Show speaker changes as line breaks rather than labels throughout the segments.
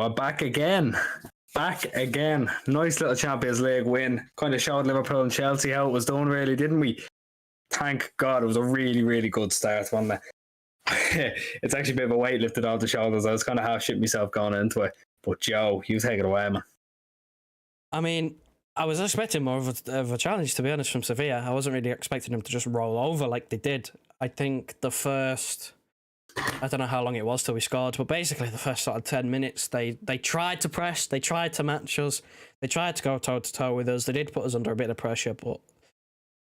Well, back again. Back again. Nice little Champions League win. Kind of showed Liverpool and Chelsea how it was done, really, didn't we? Thank God, it was a really, really good start, wasn't it? It's actually a bit of a weight lifted off the shoulders. I was kind of half shit myself going into it. But Joe, you take it away, man.
I mean, I was expecting more of a challenge, to be honest, from Sevilla. I wasn't really expecting them to just roll over like they did. I think the first... I don't know how long it was till we scored, but basically the first sort of 10 minutes, they tried to press, they tried to match us, they tried to go toe-to-toe with us. They did put us under a bit of pressure, but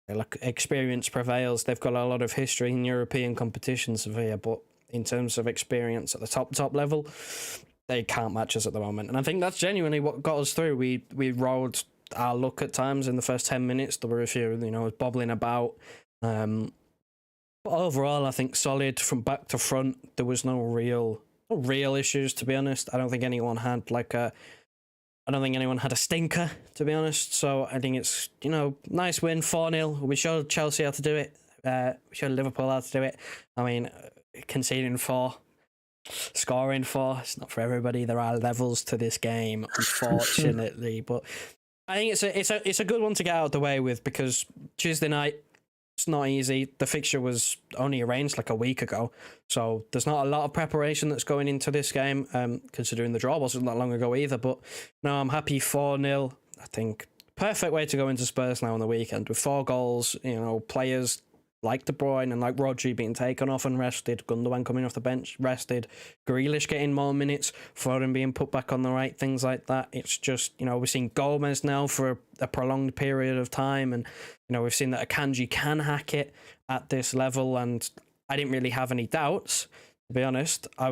like, experience prevails. They've got a lot of history in European competitions, Sevilla, but in terms of experience at the top level, they can't match us at the moment. And I think that's genuinely what got us through. We rode our luck at times in the first 10 minutes. There were a few, bobbling about. But overall, I think solid from back to front. There was no real issues, to be honest. I don't think anyone had a stinker, to be honest. So I think it's, nice win, 4-0. We showed Chelsea how to do it. We showed Liverpool how to do it. I mean, conceding 4, scoring 4. It's not for everybody. There are levels to this game, unfortunately. But I think it's a good one to get out of the way with, because Tuesday night, it's not easy. The fixture was only arranged like a week ago, so there's not a lot of preparation that's going into this game, considering the draw wasn't that long ago either. But no, I'm happy 4-0. I think perfect way to go into Spurs now on the weekend with 4 goals. Players like De Bruyne and like Rodri being taken off and rested, Gundogan coming off the bench rested, Grealish getting more minutes, Foden being put back on the right, things like that. It's just, we've seen Gomez now for a prolonged period of time, and we've seen that Akanji can hack it at this level, and I didn't really have any doubts, to be honest. I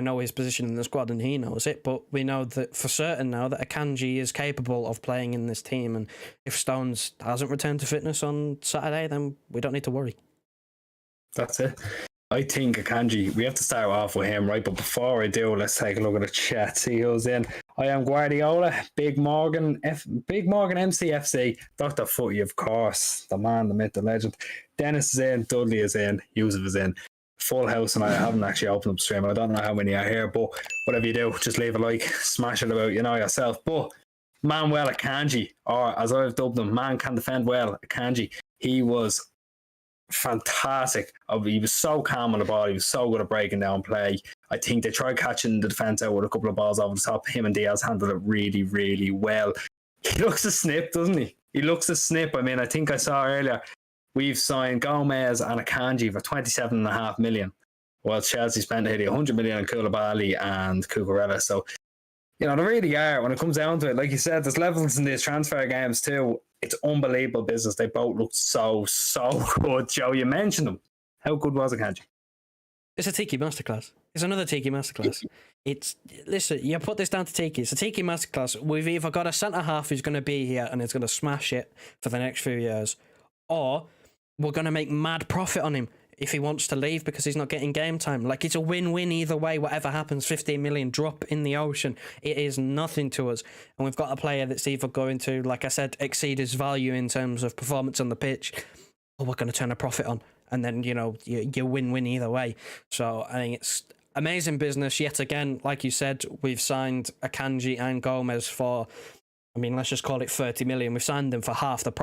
know his position in the squad and he knows it, but we know that for certain now that Akanji is capable of playing in this team, and if Stones hasn't returned to fitness on Saturday, then we don't need to worry.
That's it. I think Akanji, we have to start off with him, right? But before I do, let's take a look at the chat, see who's in. I am Guardiola, Big Morgan MCFC, Dr. Footy, of course, the man, the myth, the legend. Dennis is in, Dudley is in, Yusuf is in. Full house, and I haven't actually opened up stream. I don't know how many are here, but whatever you do, just leave a like, smash it about, yourself. But Manuel Akanji, or as I've dubbed him, man can defend well, Akanji, he was fantastic. He was so calm on the ball. He was so good at breaking down play. I think they tried catching the defence out with a couple of balls over the top. Him and Diaz handled it really, really well. He looks a snip, doesn't he? He looks a snip. I mean, I think I saw earlier, we've signed Gomez and Akanji for 27.5 million. While Chelsea spent 100 million on Koulibaly and Cucurella. So, they really are, when it comes down to it, like you said, there's levels in these transfer games too. It's unbelievable business. They both look so good. Joe, you mentioned them. How good was Akanji?
It's a Tiki masterclass. It's another Tiki masterclass. Listen, you put this down to Tiki. It's a Tiki masterclass. We've either got a centre half who's going to be here and is going to smash it for the next few years, or we're going to make mad profit on him if he wants to leave because he's not getting game time. Like, it's a win-win either way. Whatever happens, 15 million drop in the ocean, it is nothing to us. And we've got a player that's either going to, like I said, exceed his value in terms of performance on the pitch, or we're going to turn a profit on. And then, you win-win either way. So I think it's amazing business. Yet again, like you said, we've signed Akanji and Gomez for, let's just call it 30 million. We've signed them for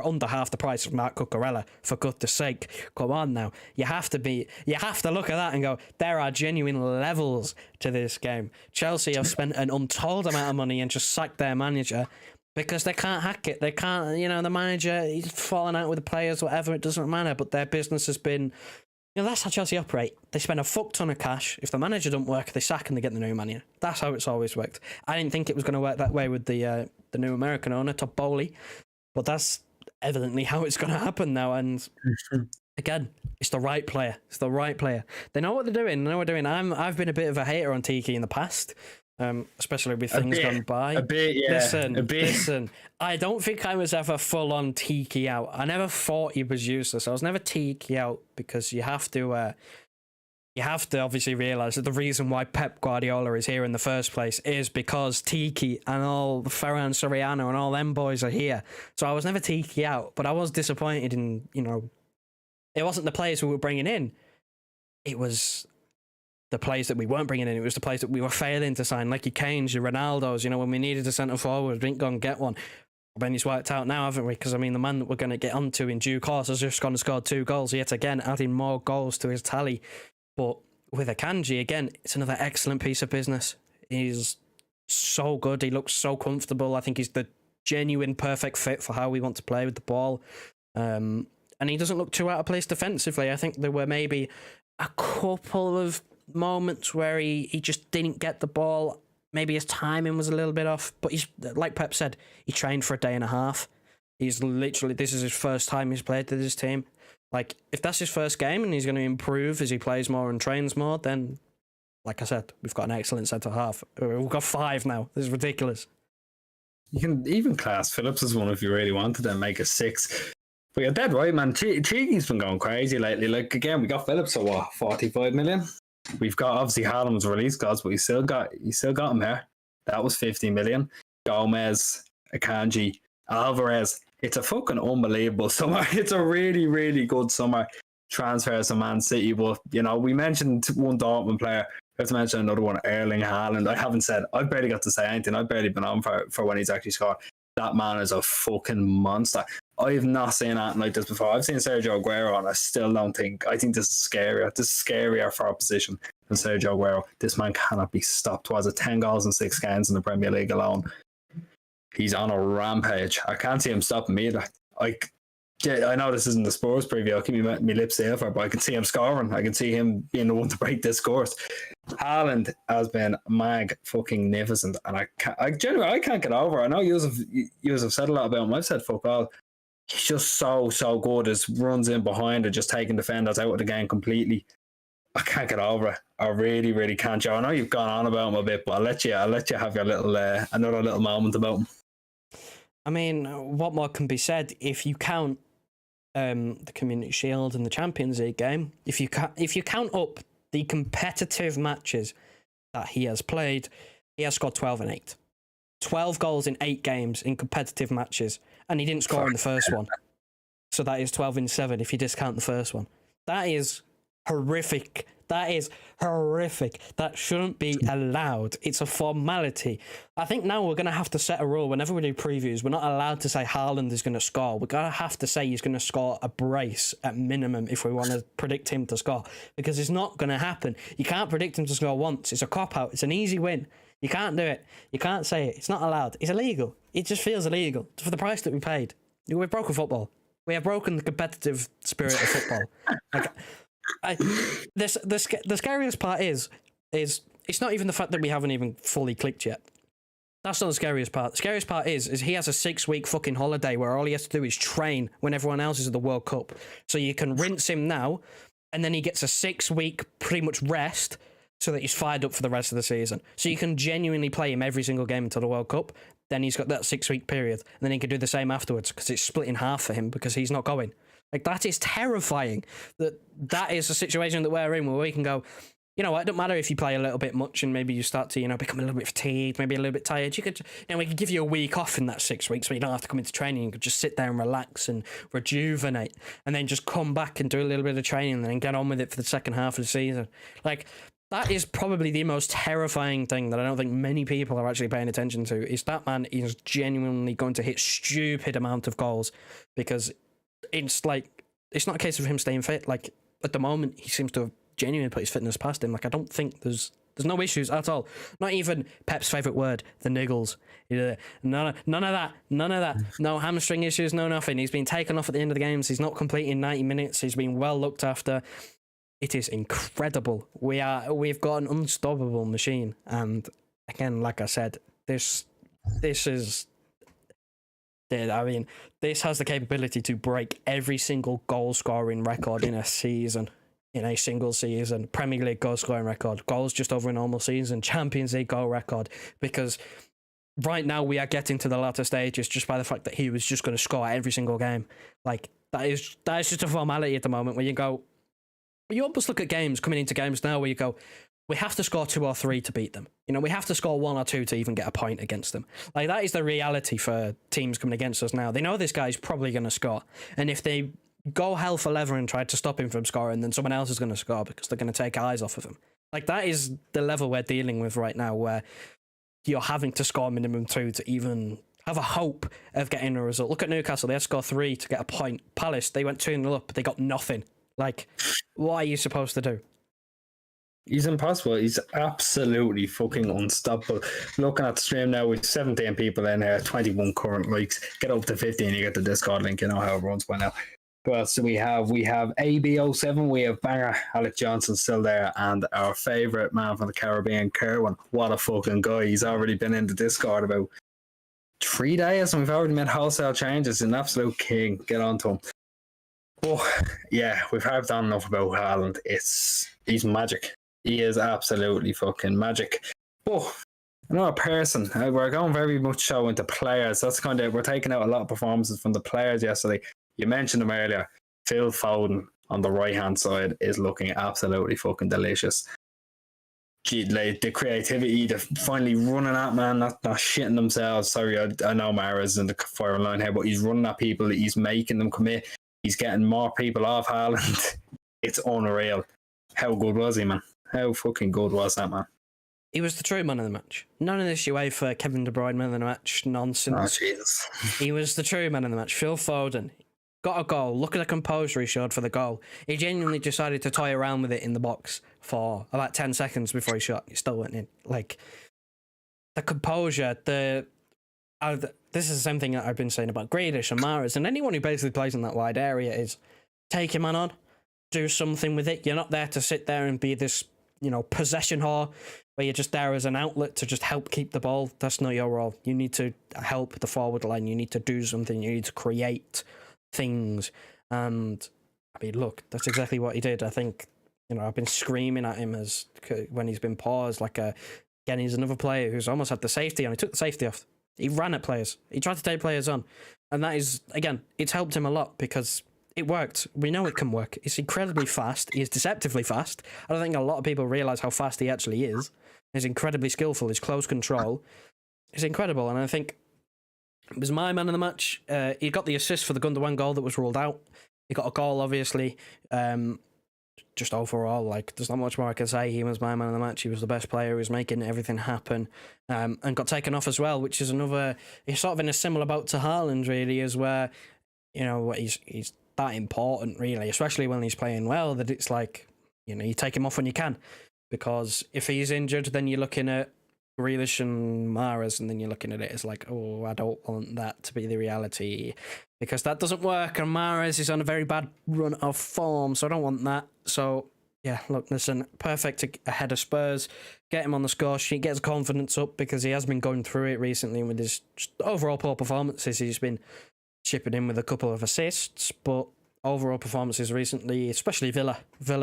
under half the price of Marc Cucurella, for goodness sake. Come on now. You have to look at that and go, there are genuine levels to this game. Chelsea have spent an untold amount of money and just sacked their manager because they can't hack it. They can't, the manager, he's falling out with the players, whatever, it doesn't matter. But their business has been, that's how Chelsea operate. They spend a fuck ton of cash. If the manager doesn't work, they sack and they get the new manager. That's how it's always worked. I didn't think it was going to work that way with the new American owner, Todd Bowley, but that's evidently how it's going to happen now. And again, it's the right player. It's the right player. They know what they're doing. They know what they're doing. I've been a bit of a hater on Tiki in the past. Especially with things gone by.
A bit, yeah.
Listen, I don't think I was ever full on Tiki out. I never thought he was useless. I was never Tiki out because you have to obviously realise that the reason why Pep Guardiola is here in the first place is because Tiki and all Ferran Soriano and all them boys are here. So I was never Tiki out, but I was disappointed in, it wasn't the players who were bringing in. It was the players that we weren't bringing in. It was the players that we were failing to sign, like your Kanes, your Ronaldos. You know, when we needed a centre forward, we didn't go and get one. Then he's worked out now, haven't we? Because I mean, the man that we're going to get onto in due course has just gone and scored 2 goals yet again, adding more goals to his tally. But with Akanji, again, it's another excellent piece of business. He's so good. He looks so comfortable. I think he's the genuine perfect fit for how we want to play with the ball. And he doesn't look too out of place defensively. I think there were maybe a couple of moments where he just didn't get the ball. Maybe his timing was a little bit off, but he's, like Pep said, he trained for a day and a half. He's literally, this is his first time he's played with his team. Like, if that's his first game and he's going to improve as he plays more and trains more, then, like I said, we've got an excellent centre half. We've got 5 now. This is ridiculous.
You can even class Phillips as one if you really wanted and make a 6. But you're dead right, man. Cheeky's been going crazy lately. Like, again, we got Phillips at what, 45 million? We've got, obviously, Haaland's release clause, but you still got him here. That was 50 million. Gomez, Akanji, Alvarez. It's a fucking unbelievable summer. It's a really, really good summer transfers to Man City. But, you know, we mentioned one Dortmund player. We have to mention another one, Erling Haaland. I've barely got to say anything. I've barely been on for when he's actually scored. That man is a fucking monster. I've not seen anything like this before. I've seen Sergio Aguero, and I think this is scarier. This is scarier for our position than Sergio Aguero. This man cannot be stopped. Was it 10 goals in 6 games in the Premier League alone? He's on a rampage. I can't see him stopping me either. I know this isn't the Spurs preview. I'll keep my lips sealed for it, but I can see him scoring. I can see him being the one to break this course. Haaland has been magnificent, and I genuinely can't get over it. I know you have said a lot about him. I've said fuck all. He's just so good. His runs in behind and just taking defenders out of the game completely. I can't get over it. I really, really can't, Joe. I know you've gone on about him a bit, but I'll let you have your little another little moment about him.
I mean, what more can be said if you count the Community Shield and the Champions League game? If you count up the competitive matches that he has played, he has scored 12 and 8. 12 goals in 8 games in competitive matches, and he didn't score in the first one. So that is 12 and 7 if you discount the first one. That is horrific. That shouldn't be allowed. It's a formality. I think now we're going to have to set a rule. Whenever we do previews, we're not allowed to say Haaland is going to score. We're going to have to say he's going to score a brace at minimum if we want to predict him to score, because it's not going to happen. You can't predict him to score once. It's a cop-out. It's an easy win. You can't do it. You can't say it. It's not allowed. It's illegal. It just feels illegal for the price that we paid. We've broken football. We have broken the competitive spirit of football. The scariest part is it's not even the fact that we haven't even fully clicked yet. That's not the scariest part. The scariest part is he has a 6-week fucking holiday where all he has to do is train when everyone else is at the World Cup. So you can rinse him now, and then he gets a 6-week pretty much rest so that he's fired up for the rest of the season. So you can genuinely play him every single game until the World Cup. Then he's got that 6-week period, and then he can do the same afterwards because it's split in half for him because he's not going. Like, that is terrifying. That is a situation that we're in where we can go, you know what, it don't matter if you play a little bit much and maybe you start to, you know, become a little bit fatigued, maybe a little bit tired. You could, you know, we could give you a week off in that 6 weeks so you don't have to come into training. You could just sit there and relax and rejuvenate and then just come back and do a little bit of training and then get on with it for the second half of the season. Like, that is probably the most terrifying thing that I don't think many people are actually paying attention to, is that man is genuinely going to hit stupid amount of goals, because it's like, it's not a case of him staying fit. Like, at the moment, he seems to have genuinely put his fitness past him. Like, I don't think there's no issues at all. Not even Pep's favourite word, the niggles. None of that. No hamstring issues, no nothing. He's been taken off at the end of the games. He's not completing 90 minutes. He's been well looked after. It is incredible. We've got an unstoppable machine. And again, like I said, this is... I mean, this has the capability to break every single goal scoring record in a season, in a single season. Premier League goal scoring record, goals just over a normal season, Champions League goal record, because right now we are getting to the latter stages just by the fact that he was just going to score every single game. Like, that is just a formality at the moment where you go, you almost look at games, coming into games now where you go, we have to score 2 or 3 to beat them. You know, we have to score 1 or 2 to even get a point against them. Like, that is the reality for teams coming against us now. They know this guy's probably going to score. And if they go hell for leather and try to stop him from scoring, then someone else is going to score because they're going to take eyes off of him. Like, that is the level we're dealing with right now, where you're having to score minimum 2 to even have a hope of getting a result. Look at Newcastle, they had to score 3 to get a point. Palace, they went 2-0 up, they got nothing. Like, what are you supposed to do?
He's impossible. He's absolutely fucking unstoppable. Looking at the stream now with 17 people in here, 21 current likes. Get up to 15, you get the Discord link, you know how it runs by now. Who else do we have? We have AB07, we have Banger, Alec Johnson still there, and our favourite man from the Caribbean, Kerwin. What a fucking guy. He's already been in the Discord about 3 days, and we've already made wholesale changes. He's an absolute king. Get on to him. Oh, yeah, we've harped on enough about Haaland. He's magic. He is absolutely fucking magic. Oh, another person. We're going very much so into players. That's kind of, we're taking out a lot of performances from the players yesterday. You mentioned him earlier. Phil Foden on the right hand side is looking absolutely fucking delicious. Like the creativity, the finally running at man, not shitting themselves. Sorry, I know Mara's in the firing line here, but he's running at people. He's making them commit. He's getting more people off Haaland. It's unreal. How good was he, man? How fucking good was that, man?
He was the true man of the match. None of this UEFA Kevin De Bruyne man of the match nonsense.
Oh, Jesus.
He was the true man of the match. Phil Foden got a goal. Look at the composure he showed for the goal. He genuinely decided to toy around with it in the box for about 10 seconds before he shot. He still went in. Like, the composure, this is the same thing that I've been saying about Grealish and Mahrez and anyone who basically plays in that wide area is take your man on, do something with it. You're not there to sit there and be this, possession whore where you're just there as an outlet to just help keep the ball. That's not your role. You need to help the forward line. You need to do something. You need to create things. And I mean, look, that's exactly what he did. I think, I've been screaming at him when he's been paused. Again, he's another player who's almost had the safety on. He took the safety off. He ran at players. He tried to take players on. And that is, again, it's helped him a lot because it worked. We know it can work. He's incredibly fast. He is deceptively fast. I don't think a lot of people realise how fast he actually is. He's incredibly skillful. His close control is incredible. And I think it was my man of the match. He got the assist for the Gundogan goal that was ruled out. He got a goal, obviously. Just overall, there's not much more I can say. He was my man of the match. He was the best player. He was making everything happen. And got taken off as well, which is another... He's sort of in a similar boat to Haaland, really, is where, he's that important, really, especially when he's playing well, that it's like, you take him off when you can. Because if he's injured, then you're looking at Grealish and Mahrez, and then you're looking at it as like, oh, I don't want that to be the reality. Because that doesn't work, and Mahrez is on a very bad run of form, so I don't want that. So, yeah, look, listen, perfect ahead of Spurs. Get him on the score sheet, get his confidence up, because he has been going through it recently with his overall poor performances. He's been chipping in with a couple of assists, but overall performances recently, especially Villa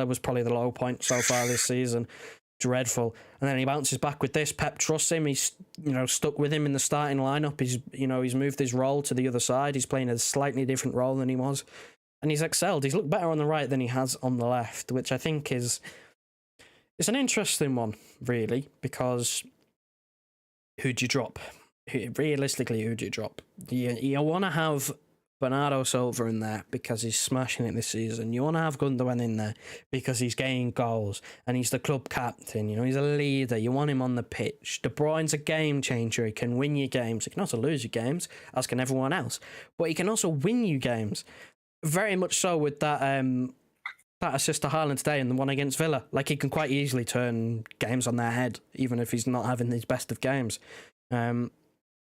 was probably the low point so far this season. Dreadful. And then he bounces back with this. Pep trusts him. He's stuck with him in the starting lineup. He's moved his role to the other side. He's playing a slightly different role than he was, and he's excelled. He's looked better on the right than he has on the left, which I think is an interesting one, really, because who'd you drop? Realistically, who'd you drop? You want to have Bernardo Silva in there because he's smashing it this season. You want to have Gundogan in there because he's getting goals and he's the club captain. He's a leader. You want him on the pitch. De Bruyne's a game changer. He can win you games. He can also lose you games, as can everyone else. But he can also win you games. Very much so with that assist to Haaland today and the one against Villa. He can quite easily turn games on their head, even if he's not having his best of games.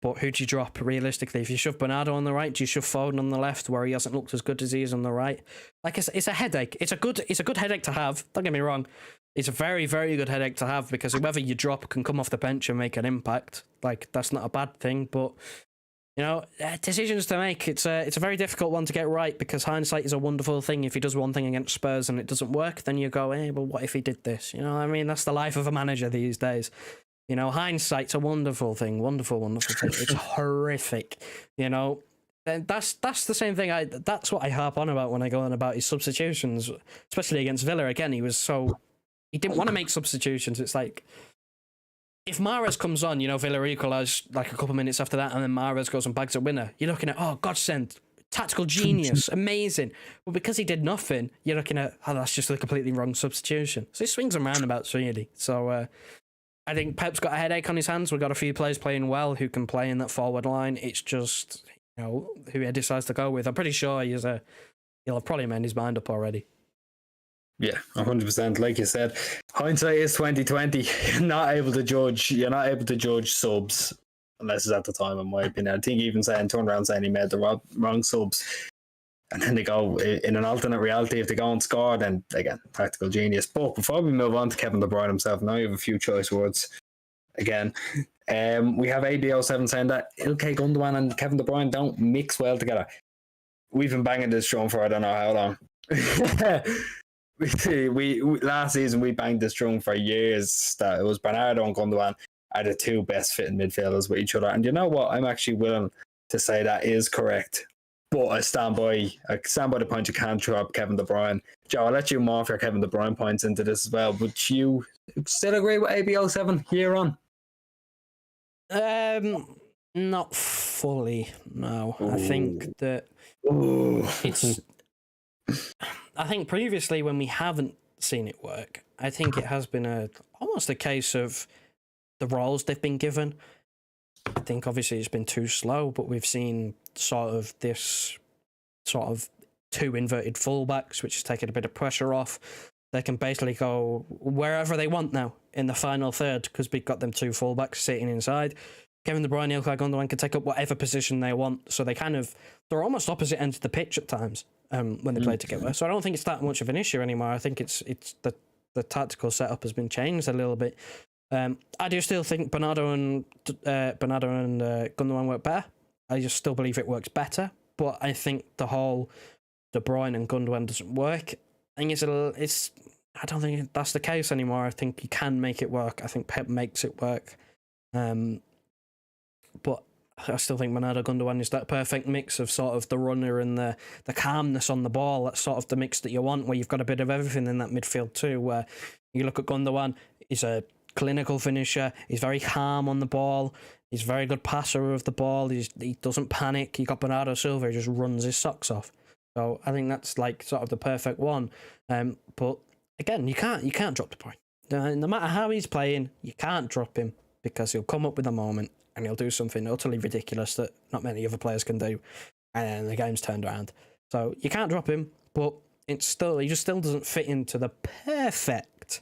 But who do you drop, realistically? If you shove Bernardo on the right, do you shove Foden on the left, where he hasn't looked as good as he is on the right? It's a headache. It's a good headache to have. Don't get me wrong. It's a very, very good headache to have, because whoever you drop can come off the bench and make an impact. That's not a bad thing, but decisions to make. It's a very difficult one to get right, because hindsight is a wonderful thing. If he does one thing against Spurs and it doesn't work, then you go, well, what if he did this? That's the life of a manager these days. Hindsight's a wonderful thing. Wonderful, wonderful thing. It's horrific. And that's the same thing. That's what I harp on about when I go on about his substitutions, especially against Villa. Again, he didn't want to make substitutions. It's like, if Mahrez comes on, Villa equalise a couple of minutes after that, and then Mahrez goes and bags a winner. You're looking at, godsend. tactical genius, amazing. But because he did nothing, you're looking at, oh, that's just a completely wrong substitution. So it swings and roundabouts, really. So I think Pep's got a headache on his hands. We've got a few players playing well who can play in that forward line. It's just, who he decides to go with. I'm pretty sure he'll have probably made his mind up already.
Yeah, 100%. Like you said, hindsight is 2020. You're not able to judge subs unless it's at the time, in my opinion. I think even turned around saying he made the wrong subs, and then they go in an alternate reality. If they go and score, then again, tactical genius. But before we move on to Kevin De Bruyne himself, now you have a few choice words. Again, we have ABO7 saying that Ilkay Gundogan and Kevin De Bruyne don't mix well together. We've been banging this drum for I don't know how long. we last season we banged this drum for years that it was Bernardo and Gundogan are the two best fitting midfielders with each other. And you know what? I'm actually willing to say that is correct. But I stand by the point you can't drop Kevin De Bruyne. Joe, I'll let you morph your Kevin De Bruyne points into this as well. Would you still agree with ABO7 year on?
Not fully, no. Ooh. I think that I think previously when we haven't seen it work, I think it has been almost a case of the roles they've been given. I think obviously it's been too slow, but we've seen sort of two inverted fullbacks, which has taken a bit of pressure off. They can basically go wherever they want now in the final third because we've got them two fullbacks sitting inside. Kevin De Bruyne, Ilkay Gundogan can take up whatever position they want. So they're almost opposite ends of the pitch at times when they play together. So I don't think it's that much of an issue anymore. I think it's the tactical setup has been changed a little bit. I do still think Bernardo and Gundogan work better. I just still believe it works better. But I think the whole De Bruyne and Gundogan doesn't work. I think I don't think that's the case anymore. I think you can make it work. I think Pep makes it work. But I still think Bernardo Gundogan is that perfect mix of sort of the runner and the calmness on the ball. That's sort of the mix that you want, where you've got a bit of everything in that midfield too. Where you look at Gundogan, he's a clinical finisher. He's very calm on the ball. He's a very good passer of the ball. He doesn't panic. You got Bernardo Silva, he just runs his socks off. So I think that's like sort of the perfect one. But again, you can't drop De Bruyne. No matter how he's playing, you can't drop him because he'll come up with a moment and he'll do something utterly ridiculous that not many other players can do, and the game's turned around. So you can't drop him, but he just still doesn't fit into the perfect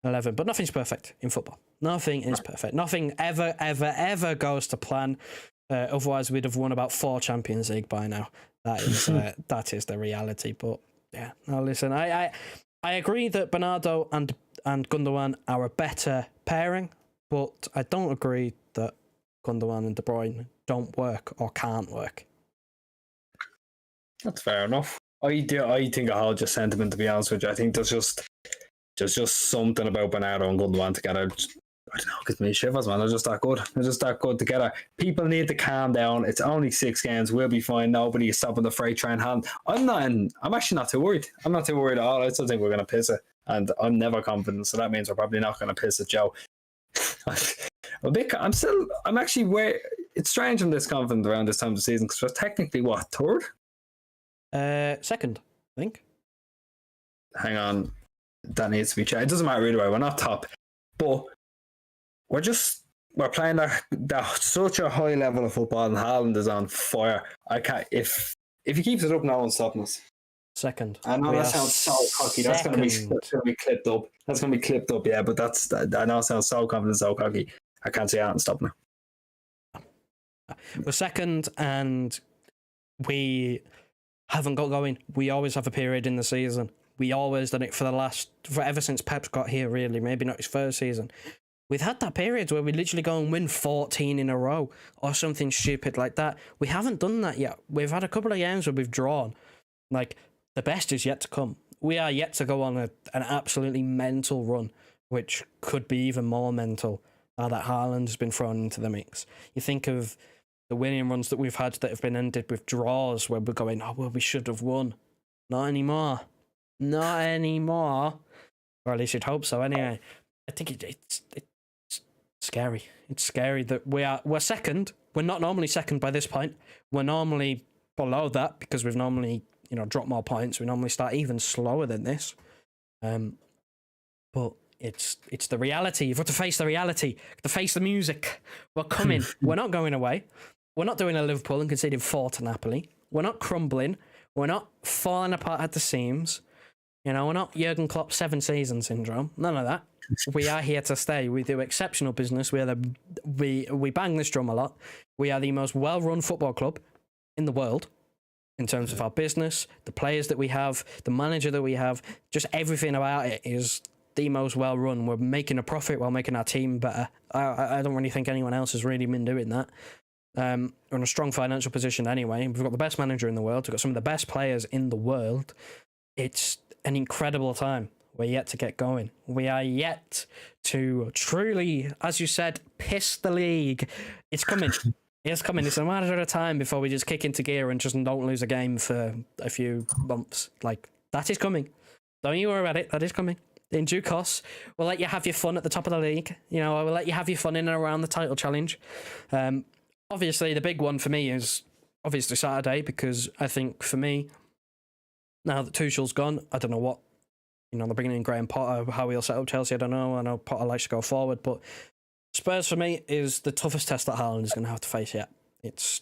11. But nothing's perfect in football. Nothing is perfect. Nothing ever goes to plan. Otherwise, we'd have won about 4 Champions League by now. That is the reality. But yeah, no, listen, I agree that Bernardo and Gundogan are a better pairing, but I don't agree that Gundogan and De Bruyne don't work or can't work.
That's fair enough. I think I hold your sentiment, to be honest with you. I think there's just something about Bernardo and Gundogan together. I don't know, gives me shivers, man. They're just that good. They're just that good together. People need to calm down. It's only 6 games. We'll be fine. Nobody is stopping the freight train hand. I'm actually not too worried. I'm not too worried at all. I still think we're going to piss it. And I'm never confident. So that means we're probably not going to piss it, Joe. I'm actually where it's strange I'm this confident around this time of the season because we're technically what, 3rd?
Second, I think.
Hang on. That needs to be checked. It doesn't matter either way. We're not top. But we're playing that such a high level of football, and Haaland is on fire. I can't if he keeps it up, no one's stopping us.
Second.
I know that sounds so cocky. That's going to be clipped up. That's going to be clipped up, yeah. But I know it sounds so confident, so cocky. I can't see Haaland stopping now.
We're second, and we haven't got going. We always have a period in the season. We always done it for ever since Pep's got here, really. Maybe not his first season. We've had that period where we literally go and win 14 in a row or something stupid like that. We haven't done that yet. We've had a couple of games where we've drawn. Like, the best is yet to come. We are yet to go on an absolutely mental run, which could be even more mental now that Haaland has been thrown into the mix. You think of the winning runs that we've had that have been ended with draws where we're going, oh, well, we should have won. Not anymore. Not anymore. Or at least you'd hope so anyway. I think it's scary. It's scary that we're second We're not normally second by this point. We're normally below that because we've normally, dropped more points. We normally start even slower than this. But it's the reality. You've got to face the reality. To face the music. We're coming. We're not going away. We're not doing a Liverpool and conceding 4 to Napoli. We're not crumbling. We're not falling apart at the seams. We're not Jurgen Klopp 7 season syndrome. None of that. We are here to stay. We do exceptional business. We bang this drum a lot. We are the most well-run football club in the world in terms of our business, the players that we have, the manager that we have. Just everything about it is the most well-run. We're making a profit while making our team better. I don't really think anyone else has really been doing that. We're in a strong financial position anyway. We've got the best manager in the world. We've got some of the best players in the world. It's an incredible time. We're yet to get going. We are yet to truly, as you said, piss the league. It's coming. It's coming. It's a matter of time before we just kick into gear and just don't lose a game for a few months. Like, that is coming. Don't you worry about it. That is coming. In due course, we'll let you have your fun at the top of the league. We'll let you have your fun in and around the title challenge. Obviously, the big one for me is obviously Saturday, because I think for me, now that Tuchel's gone, I don't know what, they're bringing in Graham Potter, how he'll set up Chelsea, I don't know. I know Potter likes to go forward, but Spurs for me is the toughest test that Haaland is going to have to face yet. It's,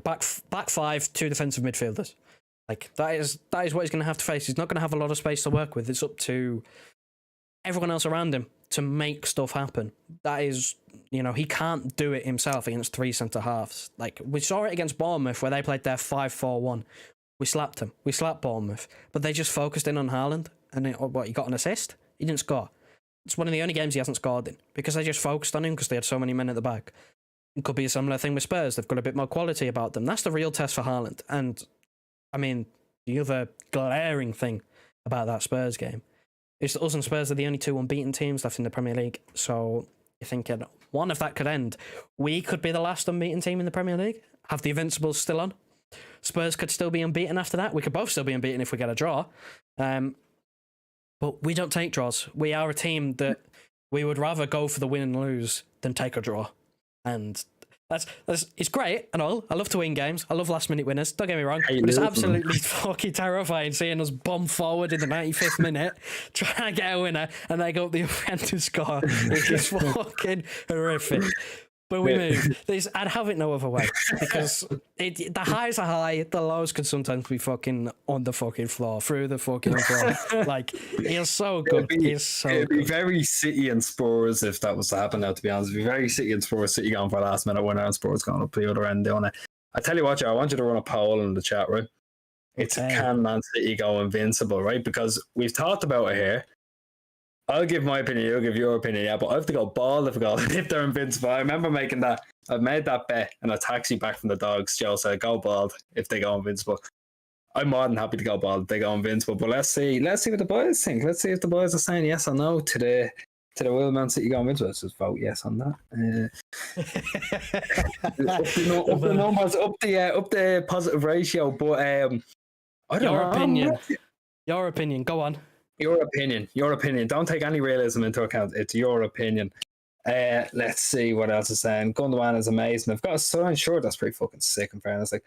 back 5, 2 defensive midfielders. Like, that is what he's going to have to face. He's not going to have a lot of space to work with. It's up to everyone else around him to make stuff happen. That is, he can't do it himself against 3 centre-halves. Like, we saw it against Bournemouth where they played their 5-4-1. We slapped them. We slapped Bournemouth. But they just focused in on Haaland. And he got an assist? He didn't score. It's one of the only games he hasn't scored in, because they just focused on him because they had so many men at the back. It could be a similar thing with Spurs. They've got a bit more quality about them. That's the real test for Haaland. And, the other glaring thing about that Spurs game is that us and Spurs are the only 2 unbeaten teams left in the Premier League. So you're thinking, one, if that could end, we could be the last unbeaten team in the Premier League, have the Invincibles still on. Spurs could still be unbeaten after that. We could both still be unbeaten if we get a draw. But we don't take draws. We are a team that we would rather go for the win and lose than take a draw. And that's it's great and all. I love to win games. I love last minute winners. Don't get me wrong. But it's absolutely fucking terrifying seeing us bomb forward in the 95th minute, trying to get a winner, and they go up the offensive score. It's fucking horrific. But we move. I'd have it no other way, because the highs are high, the lows can sometimes be fucking on the fucking floor, through the fucking floor. Like, he's so good. It'd be
very City and Spurs if that was to happen now, to be honest. It'd be very City and Spurs, City going for a last minute winner and Spurs going up the other end doing it. I tell you what, Joe, I want you to run a poll in the chat, right? It's can Man City go invincible, right? Because we've talked about it here. I'll give my opinion, you'll give your opinion, yeah, but I have to go bald if they're invincible. I remember making that. I made that bet in a taxi back from the Dogs. Joe said, go bald if they go invincible. I'm more than happy to go bald if they go invincible, but let's see what the boys think. Let's see if the boys are saying yes or no to the Will Man City go invincible. Let's just vote yes on that. Up the numbers, up the positive ratio, but I don't know.
Your opinion, go on.
Your opinion. Don't take any realism into account. It's your opinion. Let's see what else is saying. Gundogan is amazing. I've got a signed shirt that's pretty fucking sick, in fairness. Like,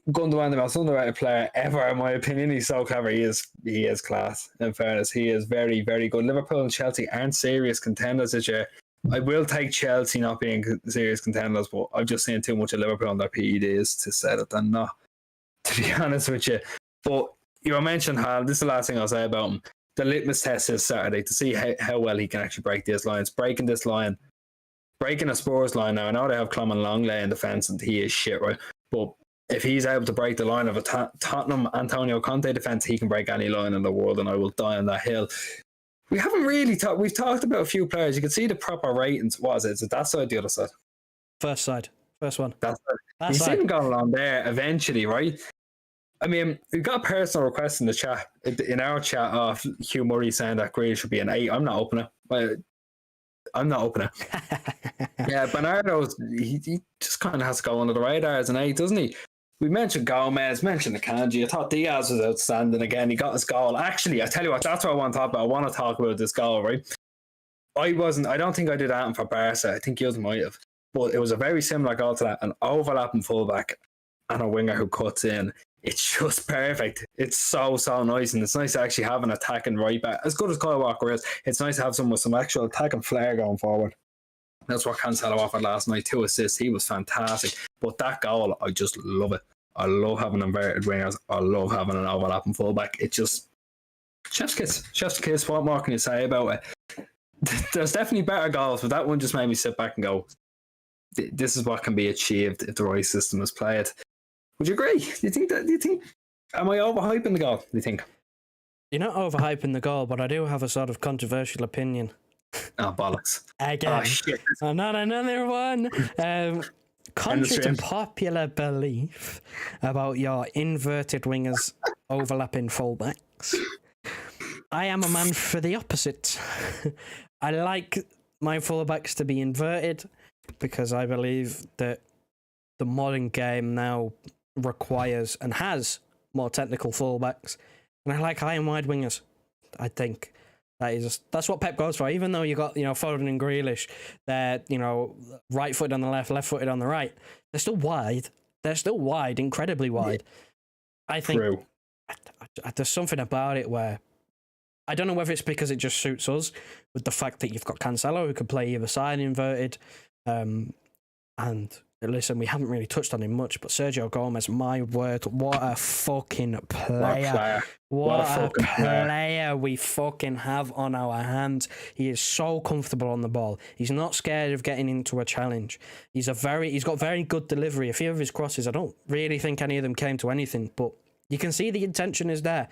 Gundogan, the most underrated player ever, in my opinion. He's so clever. He is class, in fairness. He is very, very good. Liverpool and Chelsea aren't serious contenders this year. I will take Chelsea not being serious contenders, but I've just seen too much of Liverpool on their PEDs to say that they're not, to be honest with you. But you mentioned Haaland. This is the last thing I'll say about him. The litmus test is Saturday to see how well he can actually break these lines. Breaking this line, breaking a Spurs line now. I know they have Clement Longley in defence and he is shit, right? But if he's able to break the line of a Tottenham Antonio Conte defence, he can break any line in the world, and I will die on that hill. We haven't really talked. We've talked about a few players. You can see the proper ratings. What is it? Is it that side, the other side?
First side. First one.
That side. You see him going on there eventually, right? I mean, we've got a personal request in the chat, in our chat, of Hugh Murray saying that Grealish should be an 8. I'm not opening it. Yeah, Bernardo, he just kind of has to go under the radar as an 8, doesn't he? We mentioned Gomez, mentioned Akanji. I thought Diaz was outstanding again. He got his goal. Actually, I tell you what, that's what I want to talk about. I want to talk about this goal, right? I don't think I did that for Barca. I think you might have. But it was a very similar goal to that, an overlapping fullback and a winger who cuts in. It's just perfect. It's so nice, and it's nice to actually have an attacking right back. As good as Kyle Walker is, it's nice to have someone with some actual attacking flair going forward. That's what Cancelo offered last night. 2 assists. He was fantastic. But that goal, I just love it. I love having inverted wingers. I love having an overlapping fullback. It just chef's kiss. Chef's kiss. What more can you say about it? There's definitely better goals, but that one just made me sit back and go, this is what can be achieved if the right system is played. Would you agree? Do you think? Am I overhyping the goal? Do you think?
You're not overhyping the goal, but I do have a sort of controversial opinion.
Oh, bollocks.
Again.
Oh, shit.
Not another one. Contrary to popular belief about your inverted wingers overlapping fullbacks, I am a man for the opposite. I like my fullbacks to be inverted because I believe that the modern game now requires and has more technical fullbacks, and I like high and wide wingers. I think that's what Pep goes for. Even though you got Foden and Grealish, they're right footed on the left footed on the right. They're still wide. They're still wide, incredibly wide. I think there's something about it where I don't know whether it's because it just suits us with the fact that you've got Cancelo who can play either side inverted, and listen, we haven't really touched on him much, but Sergio Gomez, my word, what a fucking player. What a player we fucking have on our hands. He is so comfortable on the ball. He's not scared of getting into a challenge. He's got very good delivery. A few of his crosses, I don't really think any of them came to anything, but you can see the intention is there.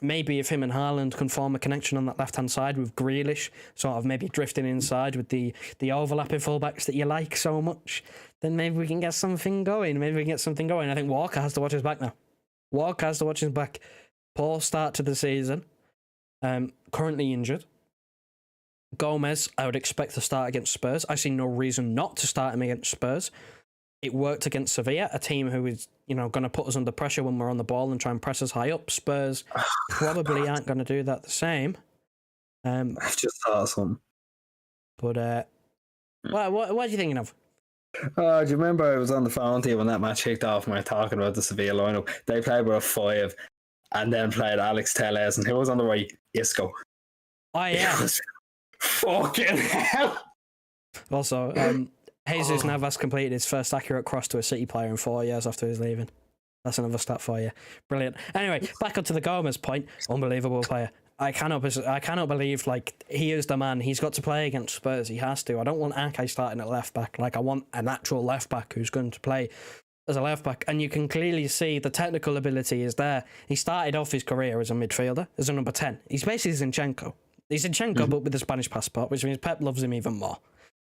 Maybe if him and Haaland can form a connection on that left-hand side with Grealish, sort of maybe drifting inside with the overlapping fullbacks that you like so much, then maybe we can get something going. I think Walker has to watch his back now. Poor start to the season. Currently injured. Gomez, I would expect to start against Spurs. I see no reason not to start him against Spurs. It worked against Sevilla, a team who is, going to put us under pressure when we're on the ball and try and press us high up. Spurs probably aren't going to do that the same.
I've just thought of something.
But what are you thinking of?
Oh, do you remember I was on the phone to you when that match kicked off and we were talking about the Sevilla lineup? They played with a 5 and then played Alex Telles, and who was on the right? Isco.
Oh, yeah.
Fucking hell.
Also, Jesus Navas completed his first accurate cross to a City player in 4 years after his leaving. That's another stat for you. Brilliant. Anyway, back up to the Gomez point. Unbelievable player. I cannot believe he is the man. He's got to play against Spurs. He has to. I don't want Ake starting at left back. I want a natural left back who's going to play as a left back. And you can clearly see the technical ability is there. He started off his career as a midfielder, as a number 10. He's basically Zinchenko. He's Zinchenko, but with a Spanish passport, which means Pep loves him even more.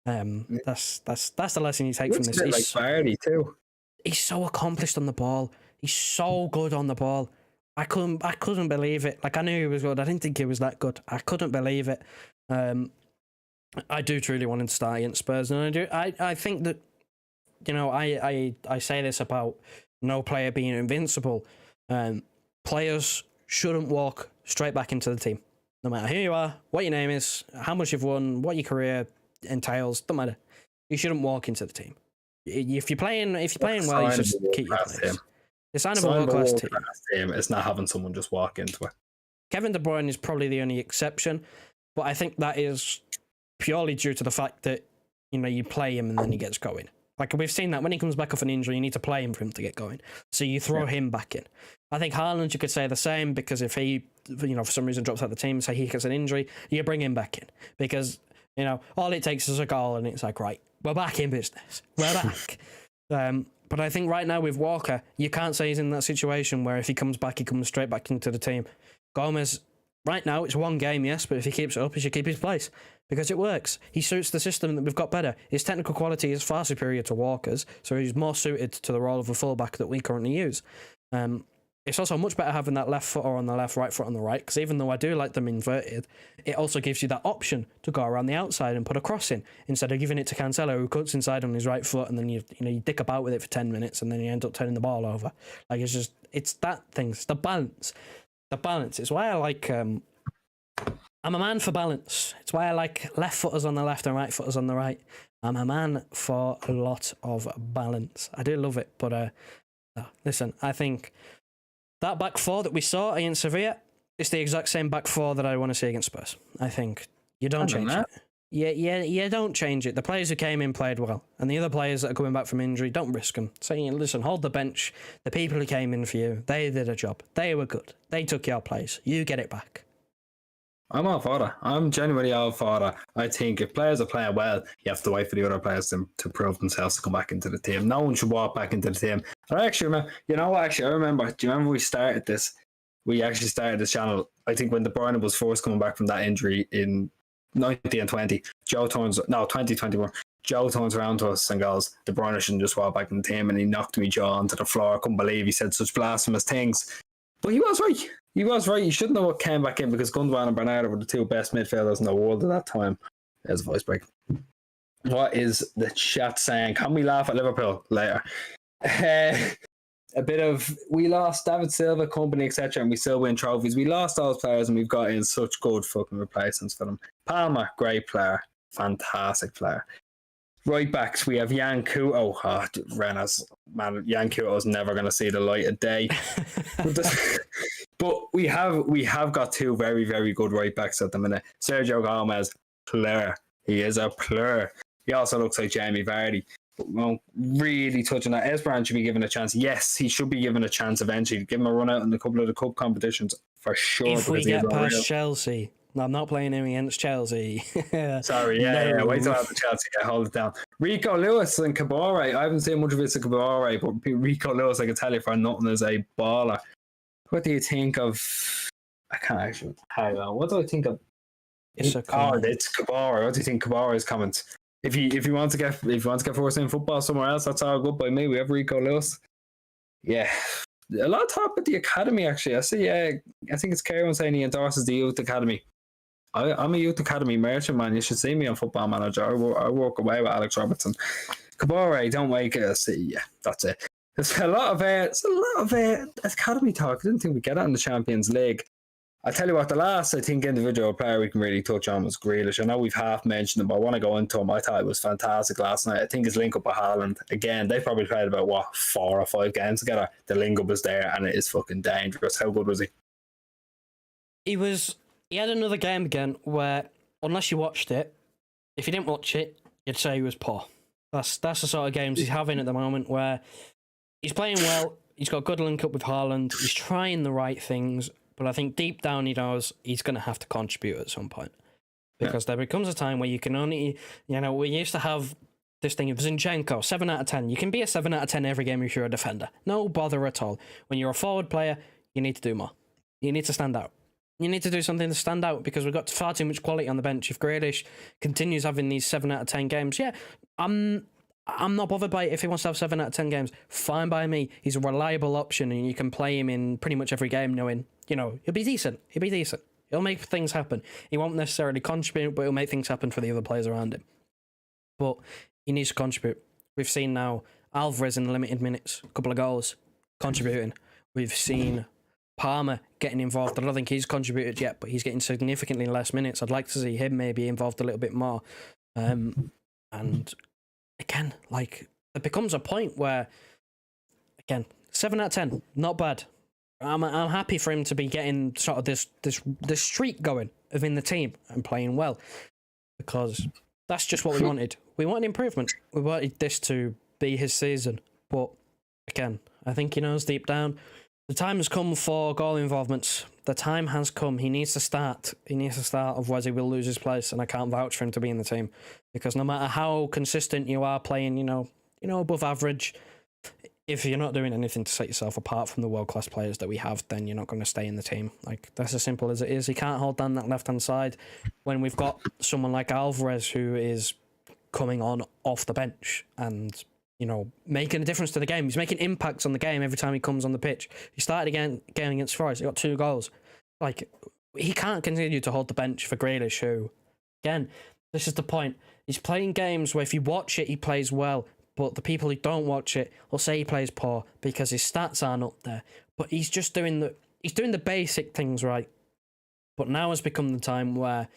That's the lesson you take from this.
He's Vardy too.
He's so accomplished on the ball. He's so good on the ball. I couldn't believe it. I knew he was good. I didn't think he was that good. I couldn't believe it. I do truly want him to start against Spurs, and I think that I say this about no player being invincible. Players shouldn't walk straight back into the team, no matter who you are, what your name is, how much you've won, what your career entails. Don't matter. You shouldn't walk into the team. If you're playing well, you just keep your place. The sign of a world-class team
is not having someone just walk into it.
Kevin De Bruyne is probably the only exception, but I think that is purely due to the fact that you play him and then he gets going. We've seen that when he comes back off an injury, you need to play him for him to get going. So you throw him back in. I think Haaland, you could say the same, because if he, for some reason drops out the team, say he gets an injury, you bring him back in, because all it takes is a goal and it's right, we're back in business. We're back. But I think right now with Walker, you can't say he's in that situation where if he comes back, he comes straight back into the team. Gomez, right now, it's one game, yes, but if he keeps it up, he should keep his place because it works. He suits the system that we've got better. His technical quality is far superior to Walker's, so he's more suited to the role of a fullback that we currently use. It's also much better having that left foot on the left, right foot on the right, because even though I do like them inverted, it also gives you that option to go around the outside and put a cross in, instead of giving it to Cancelo, who cuts inside on his right foot, and then you dick about with it for 10 minutes, and then you end up turning the ball over. It's that thing. It's the balance. The balance. It's why I like I'm a man for balance. It's why I like left footers on the left and right footers on the right. I'm a man for a lot of balance. I do love it, but no, listen, I think that back four that we saw against Sevilla is the exact same back four that I want to see against Spurs. I think you don't change it. You don't change it. The players who came in played well, and the other players that are coming back from injury, don't risk them. Saying, listen, hold the bench. The people who came in for you, they did a job. They were good. They took your place. You get it back.
I'm all for that. I'm genuinely all for that. I think if players are playing well, you have to wait for the other players to prove themselves to come back into the team. No one should walk back into the team. And I actually remember, you know what, actually, I remember, do you remember we started this? We actually started this channel, I think when De Bruyne was first coming back from that injury in 19 and 20. 2021. Joe turns around to us and goes, De Bruyne shouldn't just walk back in the team, and he knocked me jaw onto the floor. I couldn't believe he said such blasphemous things. But he was right. He was right. You shouldn't have came back in because Gundogan and Bernardo were the two best midfielders in the world at that time. There's a voice break. What is the chat saying? Can we laugh at Liverpool later? A bit of, we lost David Silva, company, etc., and we still win trophies. We lost those players and we've got in such good fucking replacements for them. Palmer, great player. Fantastic player. Right backs, we have Yan Couto. Oh, Renas, man, Yan Couto's never going to see the light of day. But we have got two very, very good right backs at the minute. Sergio Gomez, player. He is a player. He also looks like Jamie Vardy. But we won't really touch on that. Esperance should be given a chance. Yes, he should be given a chance eventually. Give him a run out in a couple of the cup competitions for sure.
If we get past Chelsea. No, I'm not playing him against Chelsea.
Sorry, yeah. Wait till after Chelsea get hold it down. Rico Lewis and Kabore. I haven't seen much of this in Kabore, but Rico Lewis, I can tell you for nothing, is a baller. What do you think of? I can't actually. Hang on. What do I think of?
It's
Kabore. What do you think Kabore's comments? If you want to get first in football somewhere else, that's all good by me. We have Rico Lewis. Yeah. A lot of talk about the academy, actually. I see. I think it's Kieran saying he endorses the youth academy. I'm a youth academy merchant, man. You should see me on Football Manager. I work away with Alex Robertson. Kabore, don't wake us. Yeah, that's it. There's a lot of academy talk. I didn't think we'd get it in the Champions League. I tell you what, the last, I think, individual player we can really touch on was Grealish. I know we've half mentioned him, but I want to go into him. I thought it was fantastic last night. I think his link up with Haaland, again, they probably played about, 4 or 5 games together. The link up was there, and it is fucking dangerous. How good was he?
He had another game again where, unless you watched it, if you didn't watch it, you'd say he was poor. That's the sort of games he's having at the moment where he's playing well, he's got a good link up with Haaland, he's trying the right things, but I think deep down he knows he's going to have to contribute at some point. Because there becomes a time where you can only, we used to have this thing of Zinchenko, 7 out of 10. You can be a 7 out of 10 every game if you're a defender. No bother at all. When you're a forward player, you need to do more. You need to stand out. You need to do something to stand out because we've got far too much quality on the bench. If Grealish continues having these 7 out of 10 games, I'm not bothered by it. If he wants to have 7 out of 10 games, fine by me. He's a reliable option and you can play him in pretty much every game knowing, he'll be decent. He'll make things happen. He won't necessarily contribute, but he'll make things happen for the other players around him. But he needs to contribute. We've seen now Alvarez in limited minutes, a couple of goals, contributing. We've seen Palmer getting involved. I don't think he's contributed yet, but he's getting significantly less minutes. I'd like to see him maybe involved a little bit more. And again, it becomes a point where, again, 7 out of 10, not bad. I'm happy for him to be getting sort of this streak going of in the team and playing well, because that's just what we wanted. We wanted improvement. We wanted this to be his season. But again, I think he knows deep down the time has come for goal involvements. The time has come. He needs to start. Otherwise he will lose his place, and I can't vouch for him to be in the team, because no matter how consistent you are playing, above average, if you're not doing anything to set yourself apart from the world-class players that we have, then you're not going to stay in the team. That's as simple as it is. He can't hold down that left-hand side when we've got someone like Alvarez who is coming on off the bench and making a difference to the game. He's making impacts on the game every time he comes on the pitch. He started again game against Forest. He got 2 goals. He can't continue to hold the bench for Grealish, who, again, this is the point. He's playing games where if you watch it, he plays well, but the people who don't watch it will say he plays poor because his stats aren't up there. But he's just doing the basic things right. But now has become the time where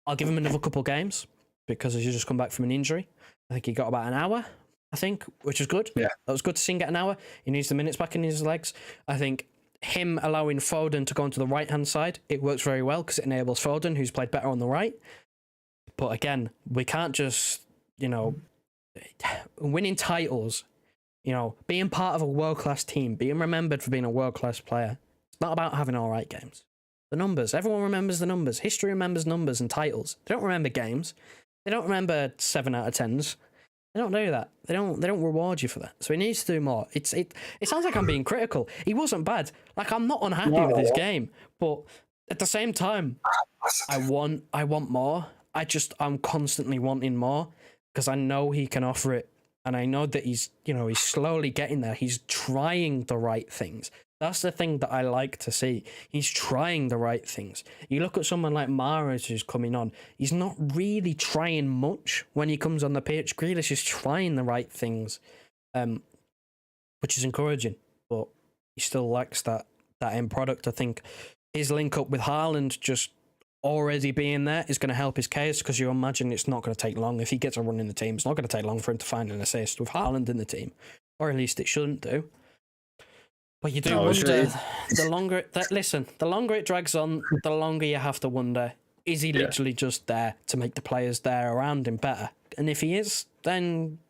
I'll give him another couple games because he's just come back from an injury. I think he got about an hour, I think, which is good.
Yeah.
That was good to see him get an hour. He needs the minutes back in his legs. I think him allowing Foden to go onto the right-hand side, it works very well because it enables Foden, who's played better on the right. But again, we can't just, winning titles, being part of a world-class team, being remembered for being a world-class player. It's not about having all right games. The numbers, everyone remembers the numbers. History remembers numbers and titles. They don't remember games. They don't remember 7 out of 10s. They don't do that. They don't reward you for that. So he needs to do more. It sounds like I'm being critical. He wasn't bad. Like, I'm not unhappy with his game, but at the same time, I want more. I'm constantly wanting more because I know he can offer it, and I know that he's slowly getting there. He's trying the right things. That's the thing that I like to see. He's trying the right things. You look at someone like Mahrez who's coming on. He's not really trying much when he comes on the pitch. Grealish is trying the right things, which is encouraging. But he still lacks that end product. I think his link up with Haaland just already being there is going to help his case because you imagine it's not going to take long. If he gets a run in the team, it's not going to take long for him to find an assist with Haaland in the team. Or at least it shouldn't do. But you do wonder, the longer it drags on, the longer you have to wonder, is he literally just there to make the players there around him better? And if he is, then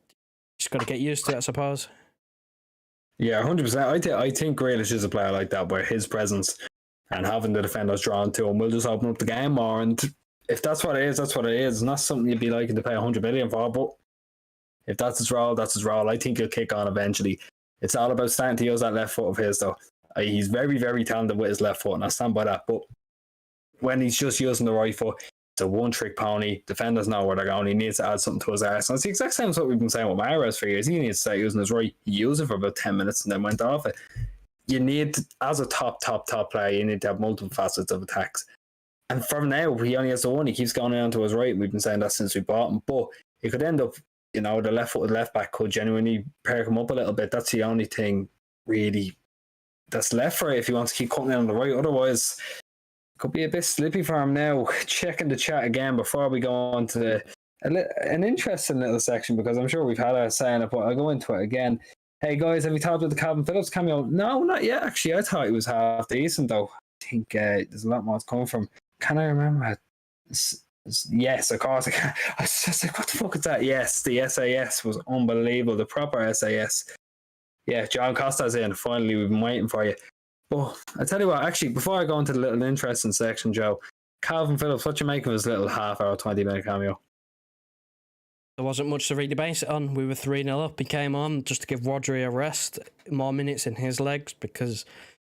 just got to get used to it, I suppose.
Yeah, 100%. I think Grealish is a player like that, where his presence and having the defenders drawn to him will just open up the game more. And if that's what it is, that's what it is. It's not something you'd be liking to pay 100 million for, but if that's his role, that's his role. I think he'll kick on eventually. It's all about starting to use that left foot of his, though. He's very, very talented with his left foot, and I stand by that. But when he's just using the right foot, it's a one-trick pony. Defenders know where they're going. He needs to add something to his arse. And it's the exact same as what we've been saying with Mahrez for years. He needs to start using his right. He used it for about 10 minutes and then went off it. You need, as a top player, you need to have multiple facets of attacks. And from now, he only has the one. He keeps going down to his right. We've been saying that since we bought him. But it could end up, the left-footed left-back could genuinely perk him up a little bit. That's the only thing, really, that's left for it if he wants to keep cutting in on the right. Otherwise, it could be a bit slippy for him now. Checking the chat again before we go on to an interesting little section, because I'm sure we've had a saying it, but I'll go into it again. Hey, guys, have you thought about the Kalvin Phillips cameo? No, not yet, actually. I thought he was half decent, though. I think there's a lot more to come from. Can I remember? Yes, of course I can. I was just like, what the fuck is that? Yes, the SAS was unbelievable. The proper SAS. Yeah, John Costa's in. Finally, we've been waiting for you. But I tell you what, actually, before I go into the little interesting section, Joe, Kalvin Phillips, what you make of his little half-hour, 20-minute cameo?
There wasn't much to really base it on. We were 3-0 up. He came on just to give Rodri a rest, more minutes in his legs, because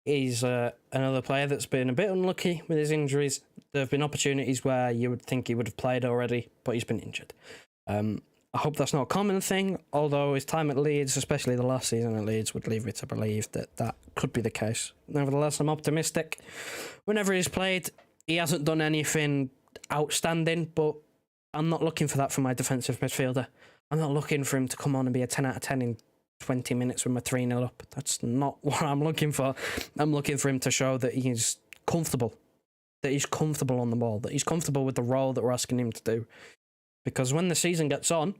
he's another player that's been a bit unlucky with his injuries. There have been opportunities where you would think he would have played already, but he's been injured. I hope that's not a common thing, although his time at Leeds, especially the last season at Leeds, would lead me to believe that could be the case. Nevertheless, I'm optimistic. Whenever he's played, he hasn't done anything outstanding, but I'm not looking for that from my defensive midfielder. I'm not looking for him to come on and be a 10 out of 10 in 20 minutes when we're 3-0 up. That's not what I'm looking for. I'm looking for him to show that he's comfortable. That he's comfortable on the ball. That he's comfortable with the role that we're asking him to do. Because when the season gets on,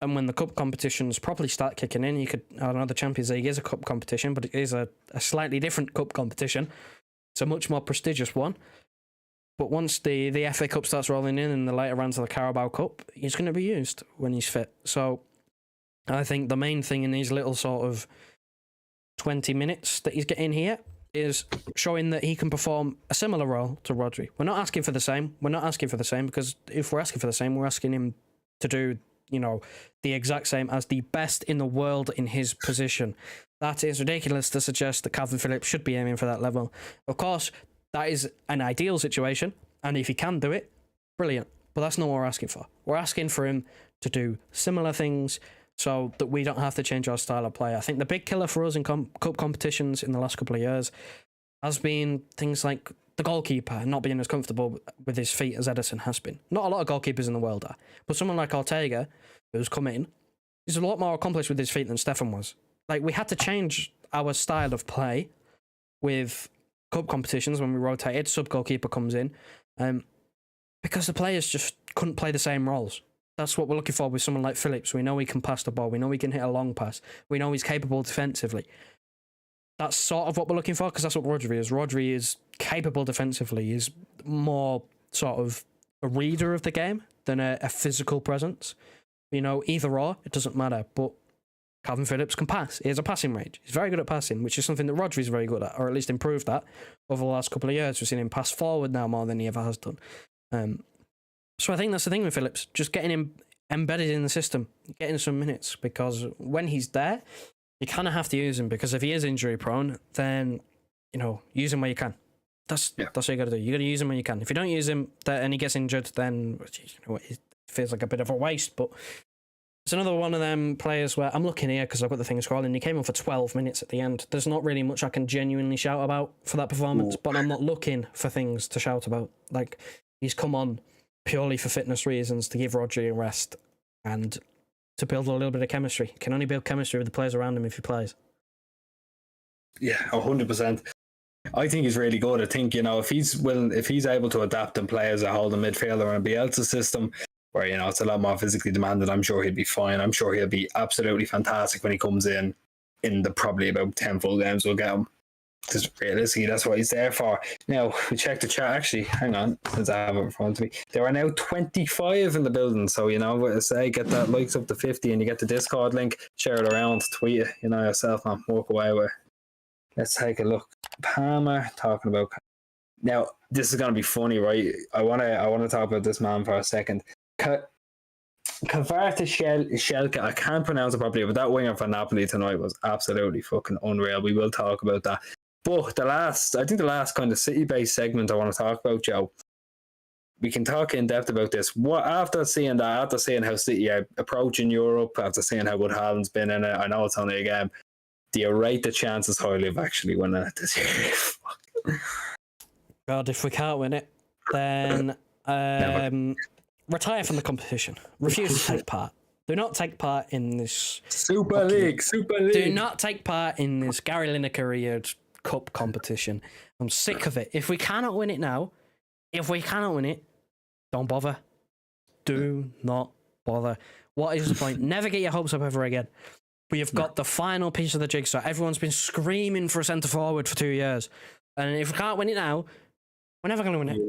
and when the cup competitions properly start kicking in, I know the Champions League is a cup competition, but it is a slightly different cup competition. It's a much more prestigious one. But once the FA Cup starts rolling in and the later rounds of the Carabao Cup, he's going to be used when he's fit. So I think the main thing in these little sort of 20 minutes that he's getting here is showing that he can perform a similar role to Rodri. We're not asking for the same. Because if we're asking for the same, we're asking him to do, the exact same as the best in the world in his position. That is ridiculous to suggest that Kalvin Phillips should be aiming for that level. Of course, that is an ideal situation, and if he can do it, brilliant. But that's not what we're asking for. We're asking for him to do similar things so that we don't have to change our style of play. I think the big killer for us in cup competitions in the last couple of years has been things like the goalkeeper not being as comfortable with his feet as Ederson has been. Not a lot of goalkeepers in the world are, but someone like Ortega, who's come in, is a lot more accomplished with his feet than Stefan was. Like, we had to change our style of play with cup competitions when we rotated, sub goalkeeper comes in, because the players just couldn't play the same roles. That's what we're looking for with someone like Phillips. We know he can pass the ball. We know he can hit a long pass. We know he's capable defensively. That's sort of what we're looking for, because that's what Rodri is. Rodri is capable defensively. He's more sort of a reader of the game than a physical presence. You know, either or, it doesn't matter. But Kalvin Phillips can pass. He has a passing range. He's very good at passing, which is something that Rodri's very good at, or at least improved that over the last couple of years. We've seen him pass forward now more than he ever has done. So I think that's the thing with Phillips, just getting him embedded in the system, getting some minutes, because when he's there, you kind of have to use him, because if he is injury prone, then, you know, use him where you can. That's what you got to do. You got to use him when you can. If you don't use him and he gets injured, then, you know, it feels like a bit of a waste. But it's another one of them players where I'm looking here because I've got the thing scrolling. He came on for 12 minutes at the end. There's not really much I can genuinely shout about for that performance, but I'm not looking for things to shout about. Like, he's come on purely for fitness reasons, to give Rodri a rest and to build a little bit of chemistry. You can only build chemistry with the players around him if he plays.
Yeah, 100%. I think he's really good. I think, you know, if he's able to adapt and play as a holding midfielder in a Bielsa system where, you know, it's a lot more physically demanded, I'm sure he'd be fine. I'm sure he'll be absolutely fantastic when he comes in the probably about 10 full games we'll get him. Because realistically, that's what he's there for. Now, we checked the chat. Actually, hang on, since I have it in front of me. There are now 25 in the building. So, you know what I say, get that likes up to 50 and you get the Discord link, share it around, tweet it, you know, yourself, man, walk away with. Let's take a look. Palmer talking about. Now, this is going to be funny, right? I want to talk about this man for a second. Kavarta Shelka, I can't pronounce it properly, but that winger for Napoli tonight was absolutely fucking unreal. We will talk about that. But I think the last kind of city-based segment I want to talk about, Joe, we can talk in depth about this. After seeing how City are approaching Europe, after seeing how good Haaland's been in it, I know it's only a game, do you rate the chances highly of actually winning it this year?
God, if we can't win it, then retire from the competition. Refuse to take part. Do not take part in this
Super League.
Do not take part in this Gary Lineker Cup competition. I'm sick of it. If we cannot win it now, don't bother. Do not bother. What is the point? Never get your hopes up ever again. We have got the final piece of the jigsaw. Everyone's been screaming for a centre forward for 2 years, and if we can't win it now, we're never going to win it.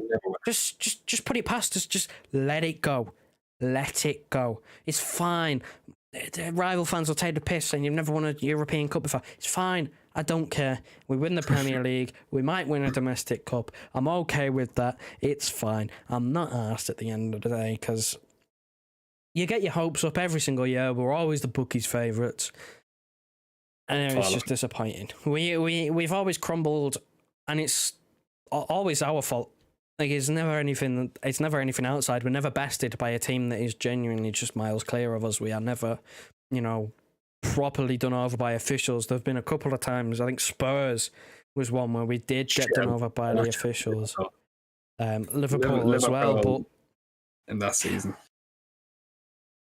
Just put it past us. Just let it go. Let it go. It's fine. The rival fans will take the piss saying you've never won a European Cup before. It's fine. I don't care. We win the Premier League. We might win a domestic cup. I'm okay with that. It's fine. I'm not arsed at the end of the day, because you get your hopes up every single year. We're always the bookies' favourites, and it's just disappointing. We've always crumbled, and it's always our fault. Like, it's never anything outside. We're never bested by a team that is genuinely just miles clear of us. We are never, you know, properly done over by officials. There have been a couple of times. I think Spurs was one where we did get done over by the officials. Liverpool as well, but
in that season.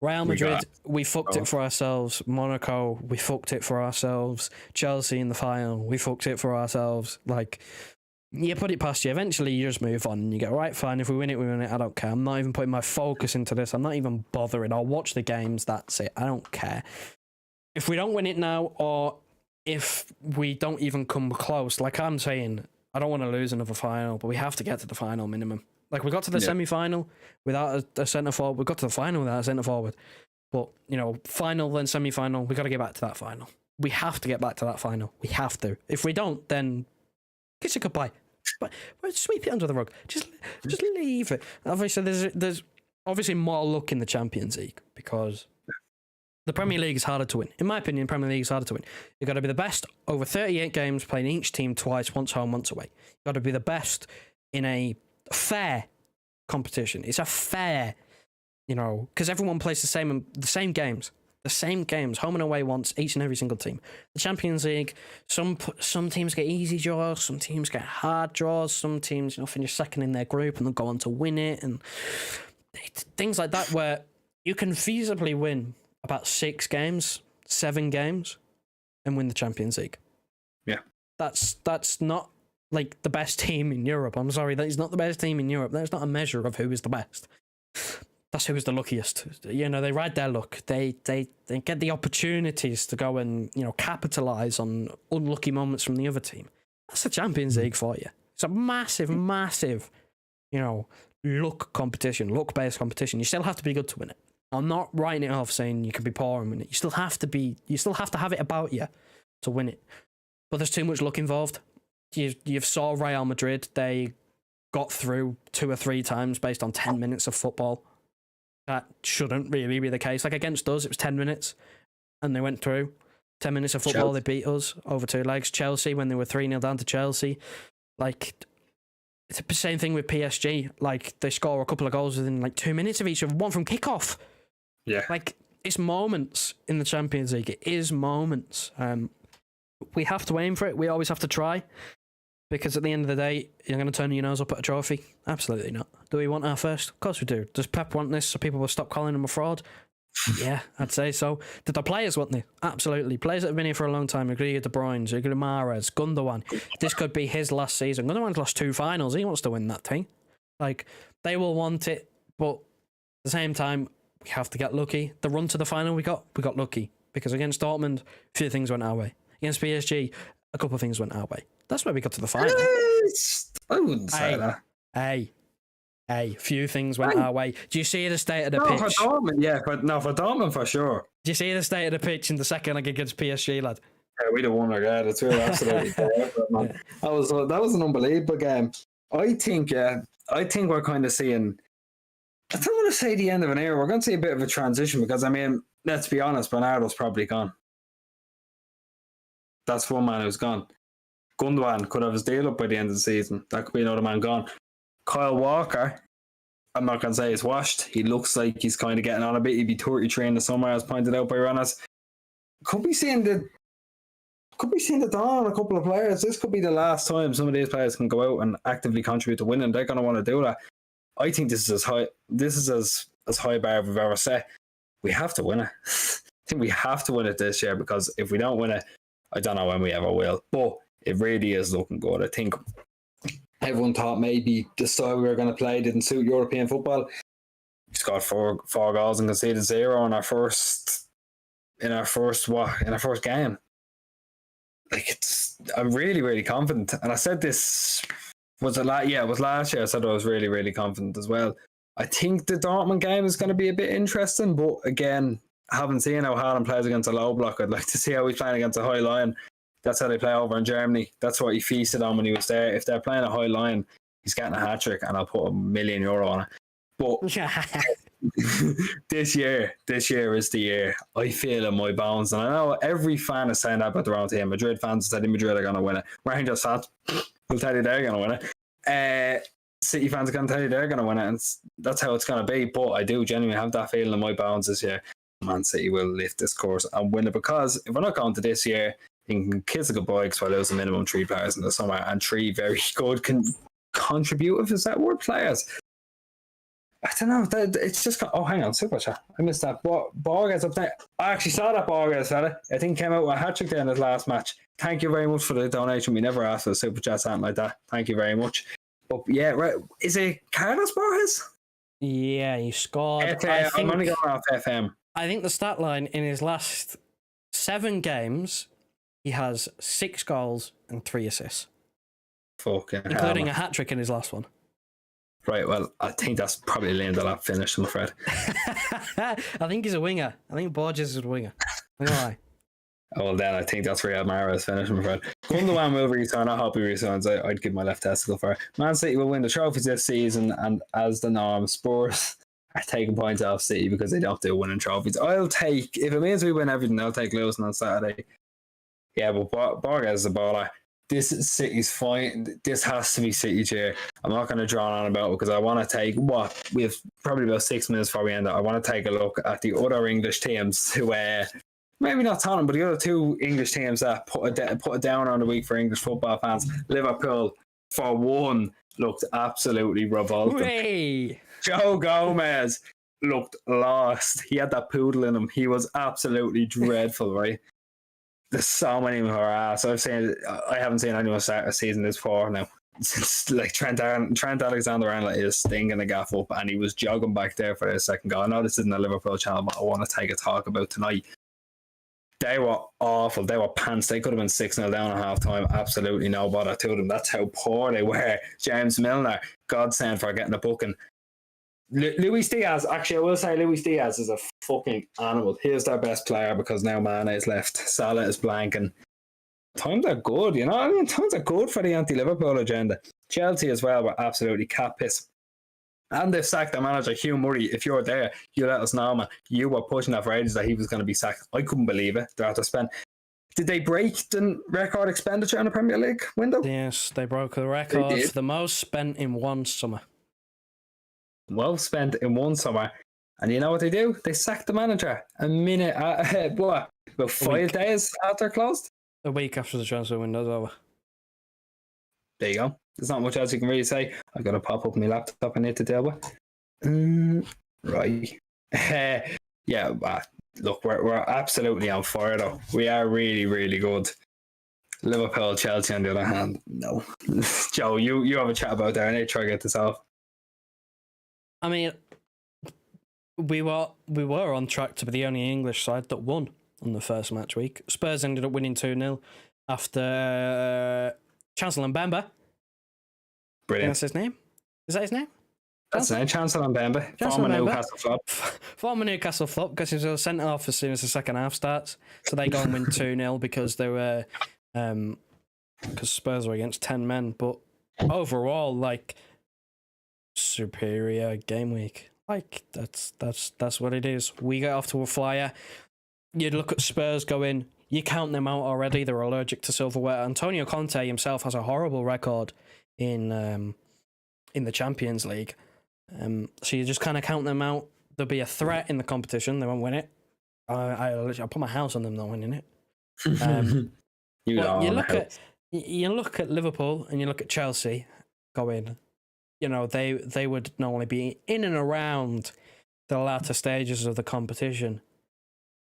Real Madrid, we fucked it for ourselves. Monaco, we fucked it for ourselves. Chelsea in the final, we fucked it for ourselves. Like, you put it past you. Eventually, you just move on and you go, right, fine. If we win it, we win it. I don't care. I'm not even putting my focus into this. I'm not even bothering. I'll watch the games. That's it. I don't care. If we don't win it now, or if we don't even come close, like I'm saying, I don't want to lose another final, but we have to get to the final minimum. Like, we got to the semi-final without a centre forward. We got to the final without a centre forward. But, you know, final then semi-final, we got to get back to that final. We have to get back to that final. We have to. If we don't, then kiss it goodbye. But sweep it under the rug. Just leave it. Obviously, there's obviously more luck in the Champions League, because the Premier League is harder to win. In my opinion, Premier League is harder to win. You've got to be the best over 38 games, playing each team twice, once home, once away. You've got to be the best in a fair competition. It's a fair, you know, because everyone plays the same games. The same games, home and away once, each and every single team. The Champions League, some teams get easy draws, some teams get hard draws, some teams, you know, finish second in their group and they'll go on to win it, and things like that, where you can feasibly win about 6 games, 7 games, and win the Champions League.
Yeah.
That's not like the best team in Europe. I'm sorry, that is not the best team in Europe. That's not a measure of who is the best. That's who is the luckiest. You know, they ride their luck. They get the opportunities to go and, you know, capitalize on unlucky moments from the other team. That's the Champions League for you. It's a massive, massive, you know, luck-based competition. You still have to be good to win it. I'm not writing it off saying you can be poor and win it. You still have to have it about you to win it. But there's too much luck involved. You've saw Real Madrid. They got through 2 or 3 times based on 10 minutes of football. That shouldn't really be the case. Like against us, it was 10 minutes and they went through. 10 minutes of football, They beat us over 2 legs. Chelsea, when they were 3-0 down to Chelsea. Like, it's the same thing with PSG. Like, they score a couple of goals within like 2 minutes of each other, one from kickoff.
Yeah.
Like, it's moments in the Champions League. It is moments. We have to aim for it. We always have to try. Because at the end of the day, you're going to turn your nose up at a trophy? Absolutely not. Do we want our first? Of course we do. Does Pep want this so people will stop calling him a fraud? Yeah, I'd say so. Did the players want this? Absolutely. Players that have been here for a long time, agree with De Bruyne, agree with Mahrez, Gundogan. This could be his last season. Gundogan's lost 2 finals. He wants to win that thing. Like, they will want it, but at the same time, we have to get lucky. The run to the final we got lucky. Because against Dortmund, a few things went our way. Against PSG, a couple of things went our way. That's why we got to the final.
I wouldn't say that.
Hey, few things went our way. Do you see the state of the pitch?
For Dortmund, for Dortmund for sure.
Do you see the state of the pitch in the second leg against PSG, lad?
Yeah, we'd have won our guy. That's really absolutely man. That was an unbelievable game. I think we're kind of seeing. I don't want to say the end of an era. We're going to see a bit of a transition because, I mean, let's be honest, Bernardo's probably gone. That's one man who's gone. Gundogan could have his deal up by the end of the season. That could be another man gone. Kyle Walker, I'm not going to say he's washed. He looks like he's kind of getting on a bit. He'd be 33 in the summer, as pointed out by Ranas. Could be seeing the dawn on a couple of players. This could be the last time some of these players can go out and actively contribute to winning. They're going to want to do that. I think this is as high. This is as high a bar as we've ever set. We have to win it. I think we have to win it this year because if we don't win it, I don't know when we ever will. But it really is looking good. I think everyone thought maybe the style we were going to play didn't suit European football. We scored four goals and conceded 0 in our first game. Like, I'm really, really confident. And I said this, was it last year. I said I was really, really confident as well. I think the Dortmund game is going to be a bit interesting, but again, having seen how Haaland plays against a low block, I'd like to see how he's playing against a high line. That's how they play over in Germany. That's what he feasted on when he was there. If they're playing a high line, he's getting a hat-trick and I'll put €1 million on it. But this year is the year. I feel in my bones. And I know every fan is saying that about their own team. Madrid fans said Madrid are going to win it. Rangers fans will tell you they're going to win it. City fans are going to tell you they're going to win it. And that's how it's going to be. But I do genuinely have that feeling in my bones this year. Man City will lift this course and win it, because if we're not going to this year, you can kiss a goodbye because we'll lose a minimum 3 players in the summer, and 3 very good contributive, is that word, players. I don't know. It's just hang on, super chat. I missed that. Borges up there. I actually saw that Borges fella. I think came out with a hat-trick there in his last match. Thank you very much for the donation. We never asked for a super chat, something like that. Thank you very much. But yeah, right. Is it Carlos Borges?
Yeah, he scored.
I'm only going off FM.
I think the stat line in his last 7 games, he has 6 goals and 3 assists.
Fucking
including a hat-trick in his last one.
Right, well, I think that's probably Lindelof finish, I'm afraid.
I think he's a winger. I think Borges is a winger. Why?
Well, then I think that's Riyad Mahrez finish, I'm afraid. Gundogan will return. I hope he returns. I'd give my left testicle for it. Man City will win the trophies this season, and as the norm, Spurs are taking points off City because they don't do winning trophies. If it means we win everything, I'll take losing on Saturday. Yeah, but Borges is a baller. This is City's fine. This has to be City's year. I'm not going to draw on about it because I want to take we have probably about 6 minutes before we end it. I want to take a look at the other English teams who, maybe not Tottenham, but the other 2 English teams that put it down on the week for English football fans. Liverpool, for one, looked absolutely revolting.
Hooray!
Joe Gomez looked lost. He had that poodle in him. He was absolutely dreadful, right? there's so many who are ass. I haven't seen anyone start a season this far now. Since like Trent Alexander-Arnold is stinging the gaff up, and he was jogging back there for a second goal. I know this isn't a Liverpool channel, but I want to take a talk about tonight. They were awful. They were pants. They could have been 6-0 down at half time. Absolutely no bother to them. That's how poor they were. James Milner, godsend for getting a booking. Luis Diaz, actually, I will say Luis Diaz is a fucking animal. He is their best player because now Mane is left. Salah is blank, and times are good, you know what I mean? Times are good for the anti-Liverpool agenda. Chelsea as well were absolutely cat piss. And they've sacked their manager, Hugh Murray. If you're there, you let us know, man. You were pushing that for ages that he was going to be sacked. I couldn't believe it. They had to spend... Did they break the record expenditure in the Premier League window?
Yes, they broke the record for the most spent in one summer.
Well spent in one summer. And you know what they do? They sacked the manager a minute... about 5 days after closed?
A week after the transfer window's over.
There you go. There's not much else you can really say. I've got to pop up my laptop I need to deal with. Right. Look, we're absolutely on fire though. We are really, really good. Liverpool, Chelsea on the other hand, no. Joe, you have a chat about that. I need to try to get this off.
I mean, we were on track to be the only English side that won on the first match week. Spurs ended up winning 2-0 after Chancellor Mbemba.
Brilliant.
That's his name? Is that his name?
That's his name, Chancellor Mbemba. Former Newcastle flop.
Former Newcastle flop because he was sent off as soon as the second half starts. So they go and win 2-0 because they were because Spurs were against 10 men. But overall, like, superior game week. Like, that's what it is. We get off to a flyer. You look at Spurs going, you count them out already. They're allergic to silverware. Antonio Conte himself has a horrible record in the Champions League. So you just kind of count them out. There'll be a threat in the competition. They won't win it. I'll put my house on them not winning it. You look at Liverpool and you look at Chelsea going, you know, they would not only be in and around the latter stages of the competition,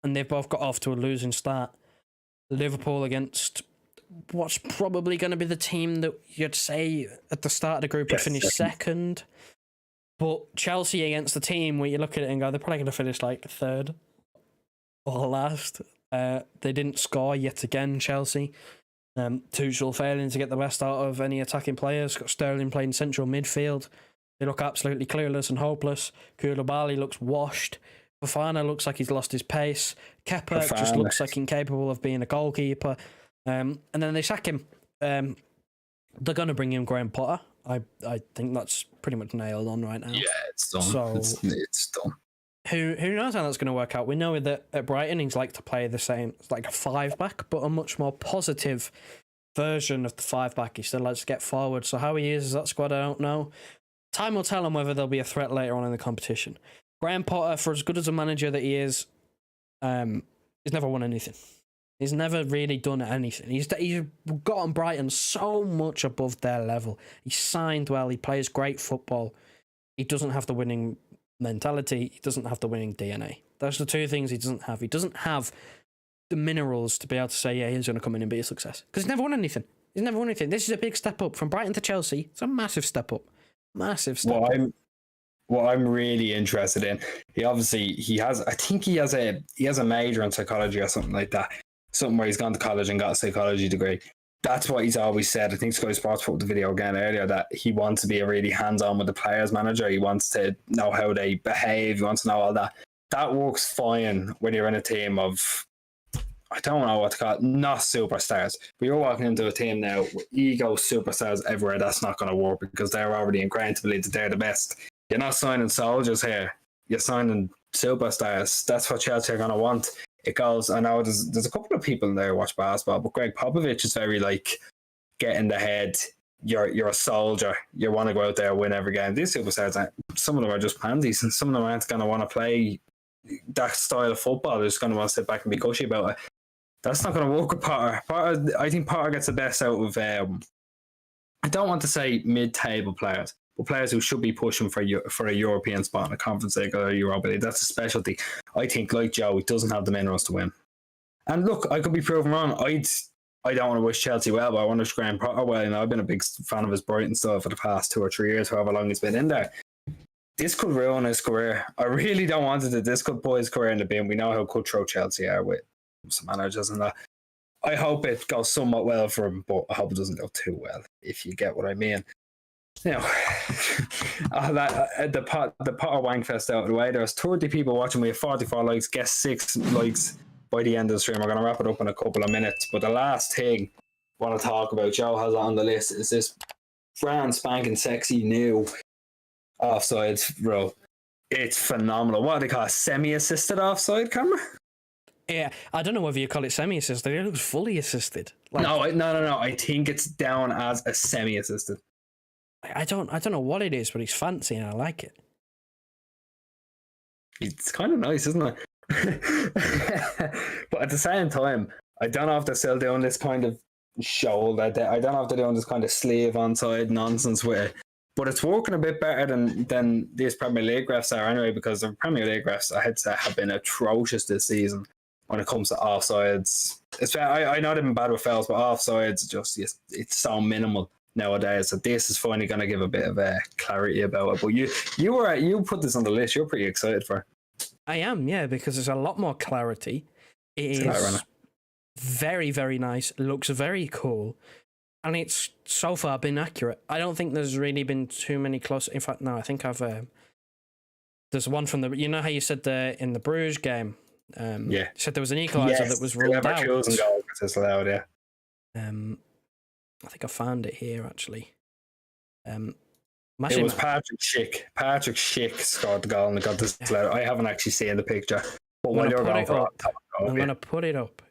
and they've both got off to a losing start. Liverpool against what's probably going to be the team that you'd say at the start of the group would finish second. But Chelsea against the team where you look at it and go, they're probably going to finish like third or last. They didn't score yet again, Chelsea. Tuchel failing to get the best out of any attacking players. Got Sterling playing central midfield. They look absolutely clueless and hopeless. Koulibaly looks washed. Fofana looks like he's lost his pace. Kepa just looks like incapable of being a goalkeeper. And then they sack him. They're going to bring in Graham Potter. I think that's pretty much nailed on right now. Yeah,
it's done.
So,
it's done.
Who knows how that's going to work out? We know that at Brighton he's like to play the same, like a 5-back, but a much more positive version of the 5-back. He still likes to get forward. So how he uses that squad, I don't know. Time will tell him whether there'll be a threat later on in the competition. Graham Potter, for as good as a manager that he is, he's never won anything. He's never really done anything. He's gotten Brighton so much above their level. He signed well. He plays great football. He doesn't have the winning mentality. He doesn't have the winning DNA. Those are the two things he doesn't have. He doesn't have the minerals to be able to say, yeah, he's going to come in and be a success. Because he's never won anything. He's never won anything. This is a big step up. From Brighton to Chelsea, it's a massive step up. Massive step up.
What I'm really interested in, he has a major in psychology or something like that. Something where he's gone to college and got a psychology degree. That's what he's always said. I think Sky Sports put the video again earlier that he wants to be a really hands-on with the players manager. He wants to know how they behave. He wants to know all that. That works fine when you're in a team of, I don't know what to call it, not superstars. But you're walking into a team now with ego superstars everywhere. That's not going to work because they're already ingrained to believe that they're the best. You're not signing soldiers here. You're signing superstars. That's what Chelsea are going to want. It goes, I know there's a couple of people in there who watch basketball, but Greg Popovich is very like, get in the head, you're a soldier, you want to go out there and win every game. These superstars, some of them are just pansies, and some of them aren't going to want to play that style of football. They're just going to want to sit back and be gushy about it. That's not going to work with Potter. I think Potter gets the best out of, I don't want to say mid-table players, but players who should be pushing for a European spot in a Conference League or Europa League. That's a specialty. I think, like Joe, he doesn't have the minerals to win. And look, I could be proven wrong. I don't want to wish Chelsea well, but I want to wish Graham Potter well. You know, I've been a big fan of his Brighton stuff for the past 2 or 3 years, however long he's been in there. This could ruin his career. I really don't want it to. This could put his career in the bin. We know how cutthroat Chelsea are with some managers and that. I hope it goes somewhat well for him, but I hope it doesn't go too well, if you get what I mean. You know, the Potter Wankfest out of the way. There's 30 people watching. We have 44 likes. Guess 6 likes by the end of the stream. We're going to wrap it up in a couple of minutes. But the last thing I want to talk about, Joe has it on the list, is this brand spanking sexy new offside rule. It's phenomenal. What do they call it? Semi-assisted offside camera?
Yeah, I don't know whether you call it semi-assisted. It looks fully assisted. Like,
No. I think it's down as a semi-assisted.
I don't know what it is, but it's fancy and I like it.
It's kind of nice, isn't it? But at the same time, I don't know if they're still doing this kind of shoulder. I don't know if they're doing this kind of sleeve onside nonsense with it. But it's working a bit better than these Premier League refs are anyway, because the Premier League refs, I had to say, have been atrocious this season when it comes to offsides. I know they've been bad with fouls, but offsides it's so minimal nowadays. So this is finally going to give a bit of clarity about it. But you put this on the list. You're pretty excited for it.
I am, yeah, because there's a lot more clarity. It is very, very nice. It looks very cool. And it's so far been accurate. I don't think there's really been too many close. In fact, no, I think there's one from you know how you said in the Bruges game? Yeah. You said there was an equaliser that was ruled out.
It's allowed, yeah.
I think I found it here, actually.
It was Patrick Schick. Patrick Schick scored the goal and got this allowed. I haven't actually seen the picture. But when you're going for it,
I'm going to put it up.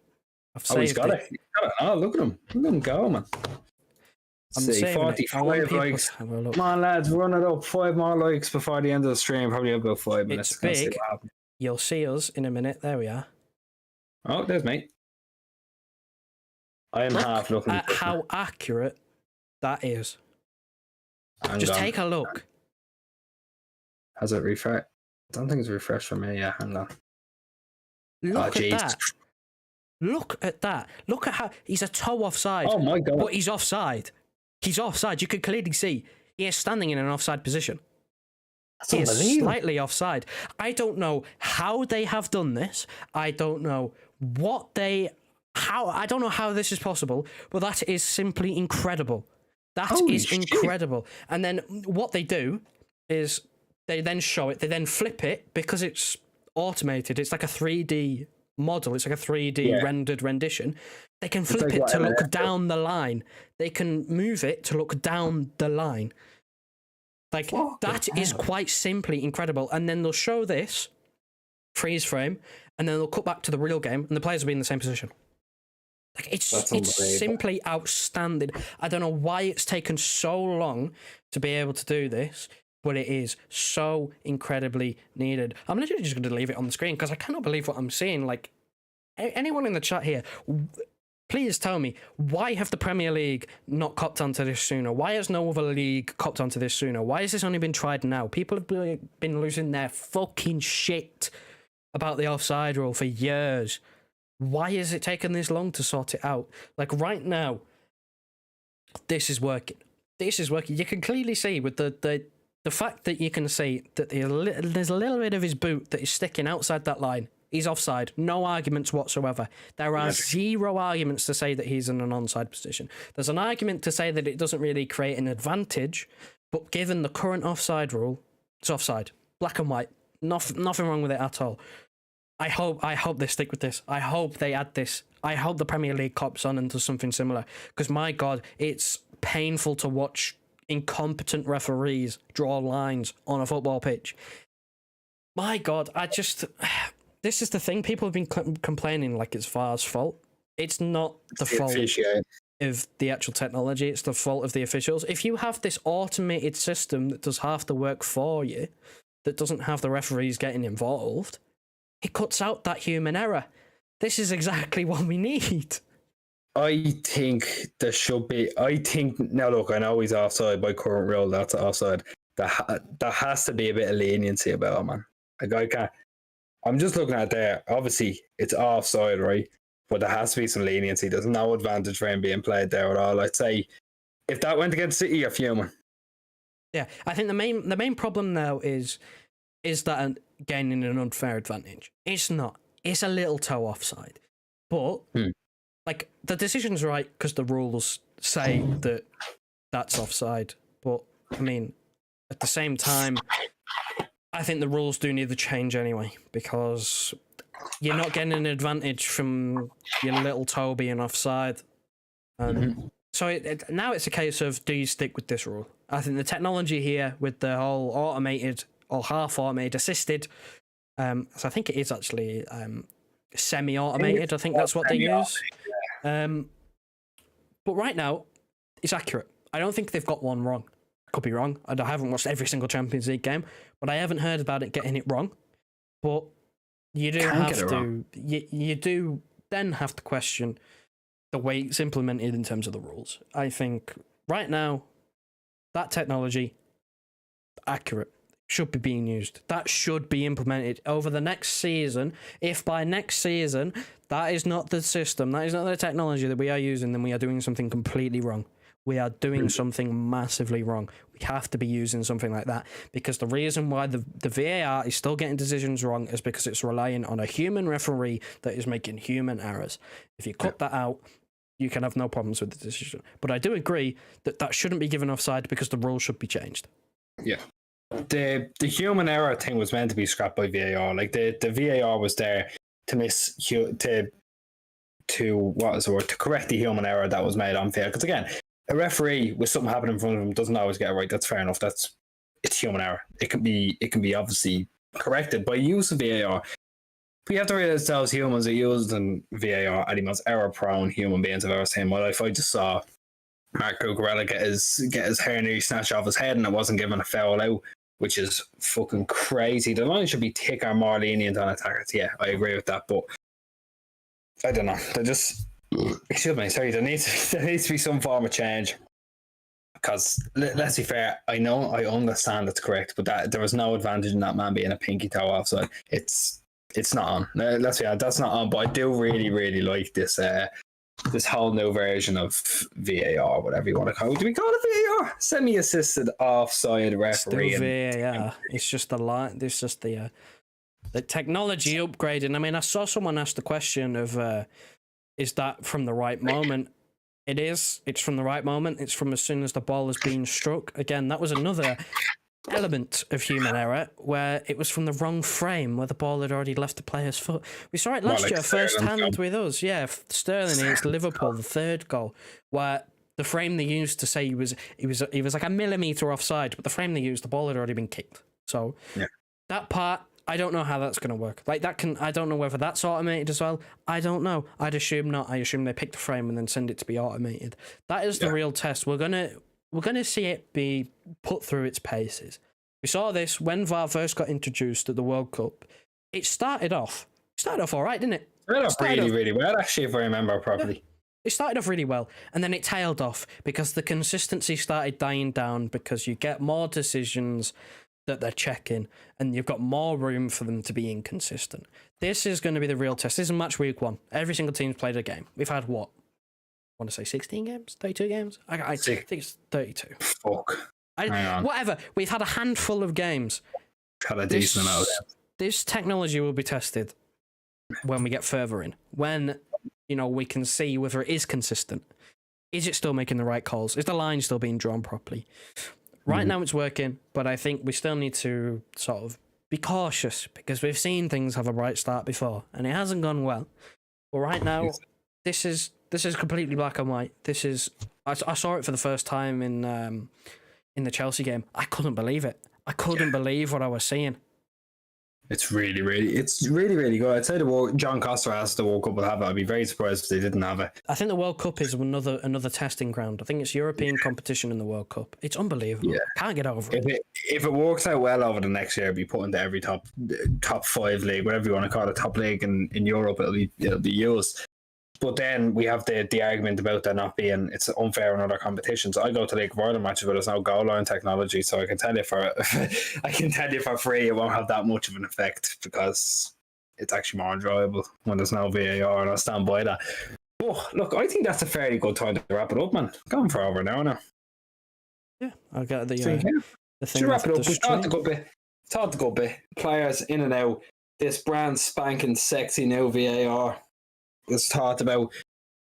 He's got it. Oh, look at him. Look at him go, man. See, 45 likes. Come on, lads, run it up. 5 more likes before the end of the stream. Probably about 5 minutes.
It's big. You'll see us in a minute. There we are.
Oh, there's me. I am half looking
at how accurate that is. Just take a look.
Has it refreshed? I don't think it's refreshed for me. Yeah, hang on.
Look at that. Look at that. Look at how he's a toe offside.
Oh my God.
But he's offside. He's offside. You can clearly see he is standing in an offside position. He is slightly offside. I don't know how they have done this. I don't know I don't know how this is possible, but that is simply incredible. That is incredible. And then what they do is they then show it, they then flip it because it's automated. It's like a 3D model. It's like a 3D rendered rendition. They can flip it to look down the line. They can move it to look down the line. Like, that is quite simply incredible. And then they'll show this freeze frame, and then they'll cut back to the real game, and the players will be in the same position. Like, it's simply outstanding. I don't know why it's taken so long to be able to do this, but it is so incredibly needed. I'm literally just going to leave it on the screen because I cannot believe what I'm seeing. Like, anyone in the chat here, please tell me, why have the Premier League not copped onto this sooner? Why has no other league copped onto this sooner? Why has this only been tried now? People have been losing their fucking shit about the offside rule for years. Why is it taking this long to sort it out? Like, right now, this is working. This is working. You can clearly see with the fact that you can see that there's a little bit of his boot that is sticking outside that line. He's offside. No arguments whatsoever. There are zero arguments to say that he's in an onside position. There's an argument to say that it doesn't really create an advantage, but given the current offside rule, it's offside. Black and white. Nothing wrong with it at all. I hope they stick with this. I hope they add this. I hope the Premier League cops on and does something similar. Because, my God, it's painful to watch incompetent referees draw lines on a football pitch. My God, this is the thing. People have been complaining like it's VAR's fault. It's not the fault of the actual technology. It's the fault of the officials. If you have this automated system that does half the work for you, that doesn't have the referees getting involved, it cuts out that human error. This is exactly what we need.
I think there should be. Now look, I know he's offside by current rule. That's offside. There has to be a bit of leniency about it, man. Like, I can't. I'm just looking at there. Obviously, it's offside, right? but there has to be some leniency. There's no advantage for him being played there at all. I'd say if that went against City, you're fuming.
Yeah, I think the main problem now is that gaining an unfair advantage. It's not. It's a little toe offside, but like the decision's right because the rules say that that's offside. But I mean, at the same time, I think the rules do need to change anyway because you're not getting an advantage from your little toe being offside. So now it's a case of, do you stick with this rule? I think the technology here with the whole automated or half automated assisted, so I think it is actually semi-automated. I think that's what they use. But right now, it's accurate. I don't think they've got one wrong. Could be wrong. I haven't watched every single Champions League game, but I haven't heard about it getting it wrong. But you do have to. You do then have to question the way it's implemented in terms of the rules. I think right now, that technology, accurate, should be being used. That should be implemented over the next season. If by next season, that is not the system, that is not the technology that we are using, then we are doing something completely wrong. We are doing something massively wrong. We have to be using something like that because the reason why the VAR is still getting decisions wrong is because it's relying on a human referee that is making human errors. If you cut that out, you can have no problems with the decision. But I do agree that that shouldn't be given offside because the rules should be changed.
Yeah. The human error thing was meant to be scrapped by VAR. Like the VAR was there to to correct the human error that was made on field. Because again, a referee with something happening in front of him doesn't always get it right. That's fair enough. It's human error. It can be obviously corrected by use of VAR. But you have to realize those humans that used in VAR are the most error-prone human beings I've ever seen in my life. I just saw Marco Cucurella get his hair nearly snatched off his head and it wasn't given a foul out, which is fucking crazy. The line should be thicker, more lenient on attackers. Yeah, I agree with that, but I don't know. Excuse me, sorry, there needs to be some form of change. Because let's be fair, I understand it's correct, but that there was no advantage in that man being a pinky toe offside. It's not on. Let's be honest, that's not on. But I do really, really like this whole new version of VAR, whatever you want to call it. Do we call it VAR? Semi-assisted offside referee.
Still VAR. It's just the line. It's just the technology upgrading. I mean, I saw someone ask the question of, is that from the right moment? It is. It's from the right moment. It's from as soon as the ball has been struck. Again, that was another element of human error where it was from the wrong frame where the ball had already left the player's foot. We saw it last year first hand with us. Yeah, Sterling against Liverpool, the third goal, where the frame they used to say he was like a millimetre offside, but the frame they used, the ball had already been kicked. So that part, I don't know how that's going to work. I don't know whether that's automated as well. I don't know. I'd assume not. I assume they pick the frame and then send it to be automated. That is the real test. We're gonna see it be put through its paces. We saw this when VAR first got introduced at the World Cup. It started off all right, didn't it?
It started off really well, actually, if I remember properly.
It started off really well, and then it tailed off because the consistency started dying down because you get more decisions that they're checking, and you've got more room for them to be inconsistent. This is going to be the real test. This is match week 1. Every single team's played a game. We've had what? I want to say 16 games? 32 games? I think it's 32.
Fuck.
Whatever. We've had a handful of games.
Had a decent amount of them.
This technology will be tested when we get further in. When, we can see whether it is consistent. Is it still making the right calls? Is the line still being drawn properly? Right now it's working, but I think we still need to sort of be cautious because we've seen things have a bright start before and it hasn't gone well. But right now, this is completely black and white. I saw it for the first time in the Chelsea game. I couldn't believe it. I couldn't believe what I was seeing.
It's really, really good. I'd say John Costa asked the World Cup will have it. I'd be very surprised if they didn't have it.
I think the World Cup is another testing ground. I think it's European competition in the World Cup. It's unbelievable. Yeah. Can't get over it.
If it works out well over the next year, it'll be put into every top 5 league, whatever you want to call it, top league in Europe. It'll be used. But then we have the argument about there not being it's unfair in other competitions. I go to League of Ireland matches where there's no goal line technology, so I can tell you for free it won't have that much of an effect because it's actually more enjoyable when there's no VAR, and I stand by that. But look, I think that's a fairly good time to wrap it up, man. Going for over an hour now.
Yeah, I got the
So,
the thing.
should wrap it up.
The
We talked a
stream.
good bit. Talked a good bit. Players in and out. This brand spanking sexy new VAR. It's talked about.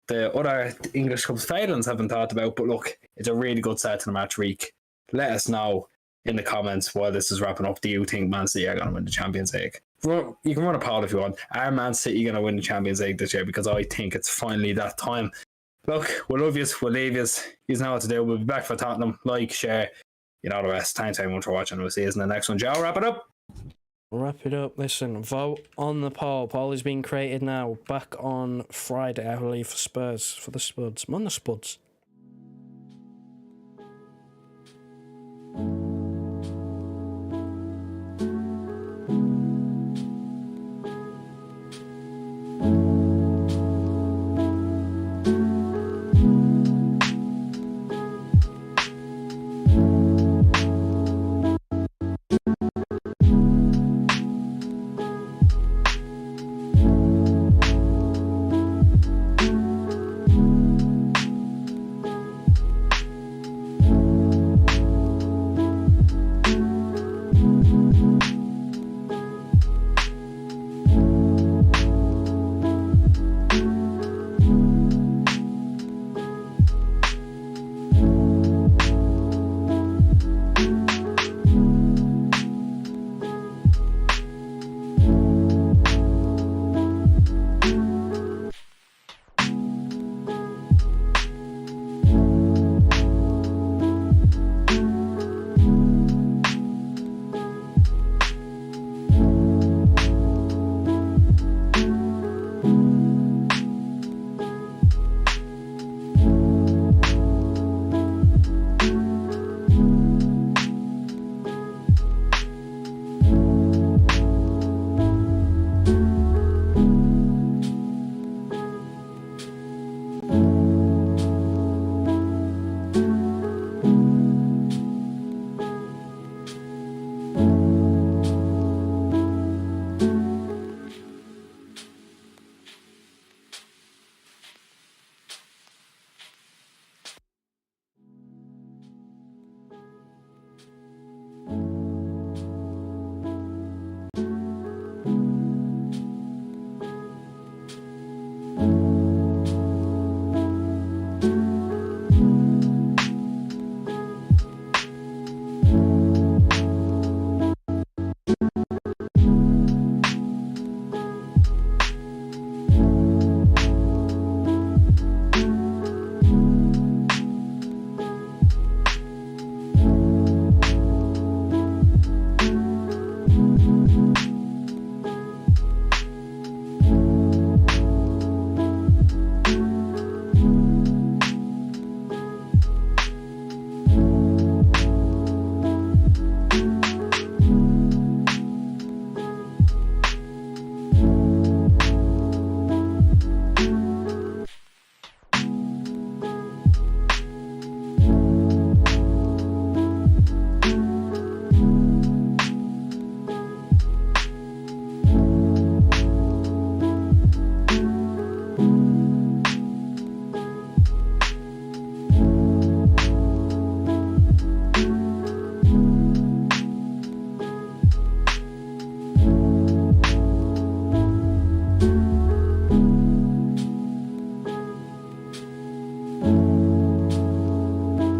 The other English clubs failings haven't thought about, but look, it's a really good start to the match week. Let us know in the comments while this is wrapping up. Do you think Man City are going to win the Champions League? You can run a poll if you want. Are Man City going to win the Champions League this year? Because I think it's finally that time. Look, we'll love you. We'll leave you. You know what to do. We'll be back for Tottenham. Like, share, you know the rest. Thanks everyone for watching. We'll see you in the next one. Joe, wrap it up.
Wrap it up. Listen, vote on the poll. Poll is being created now. Back on Friday, I believe, for Spurs. For the Spuds. I'm on the Spuds.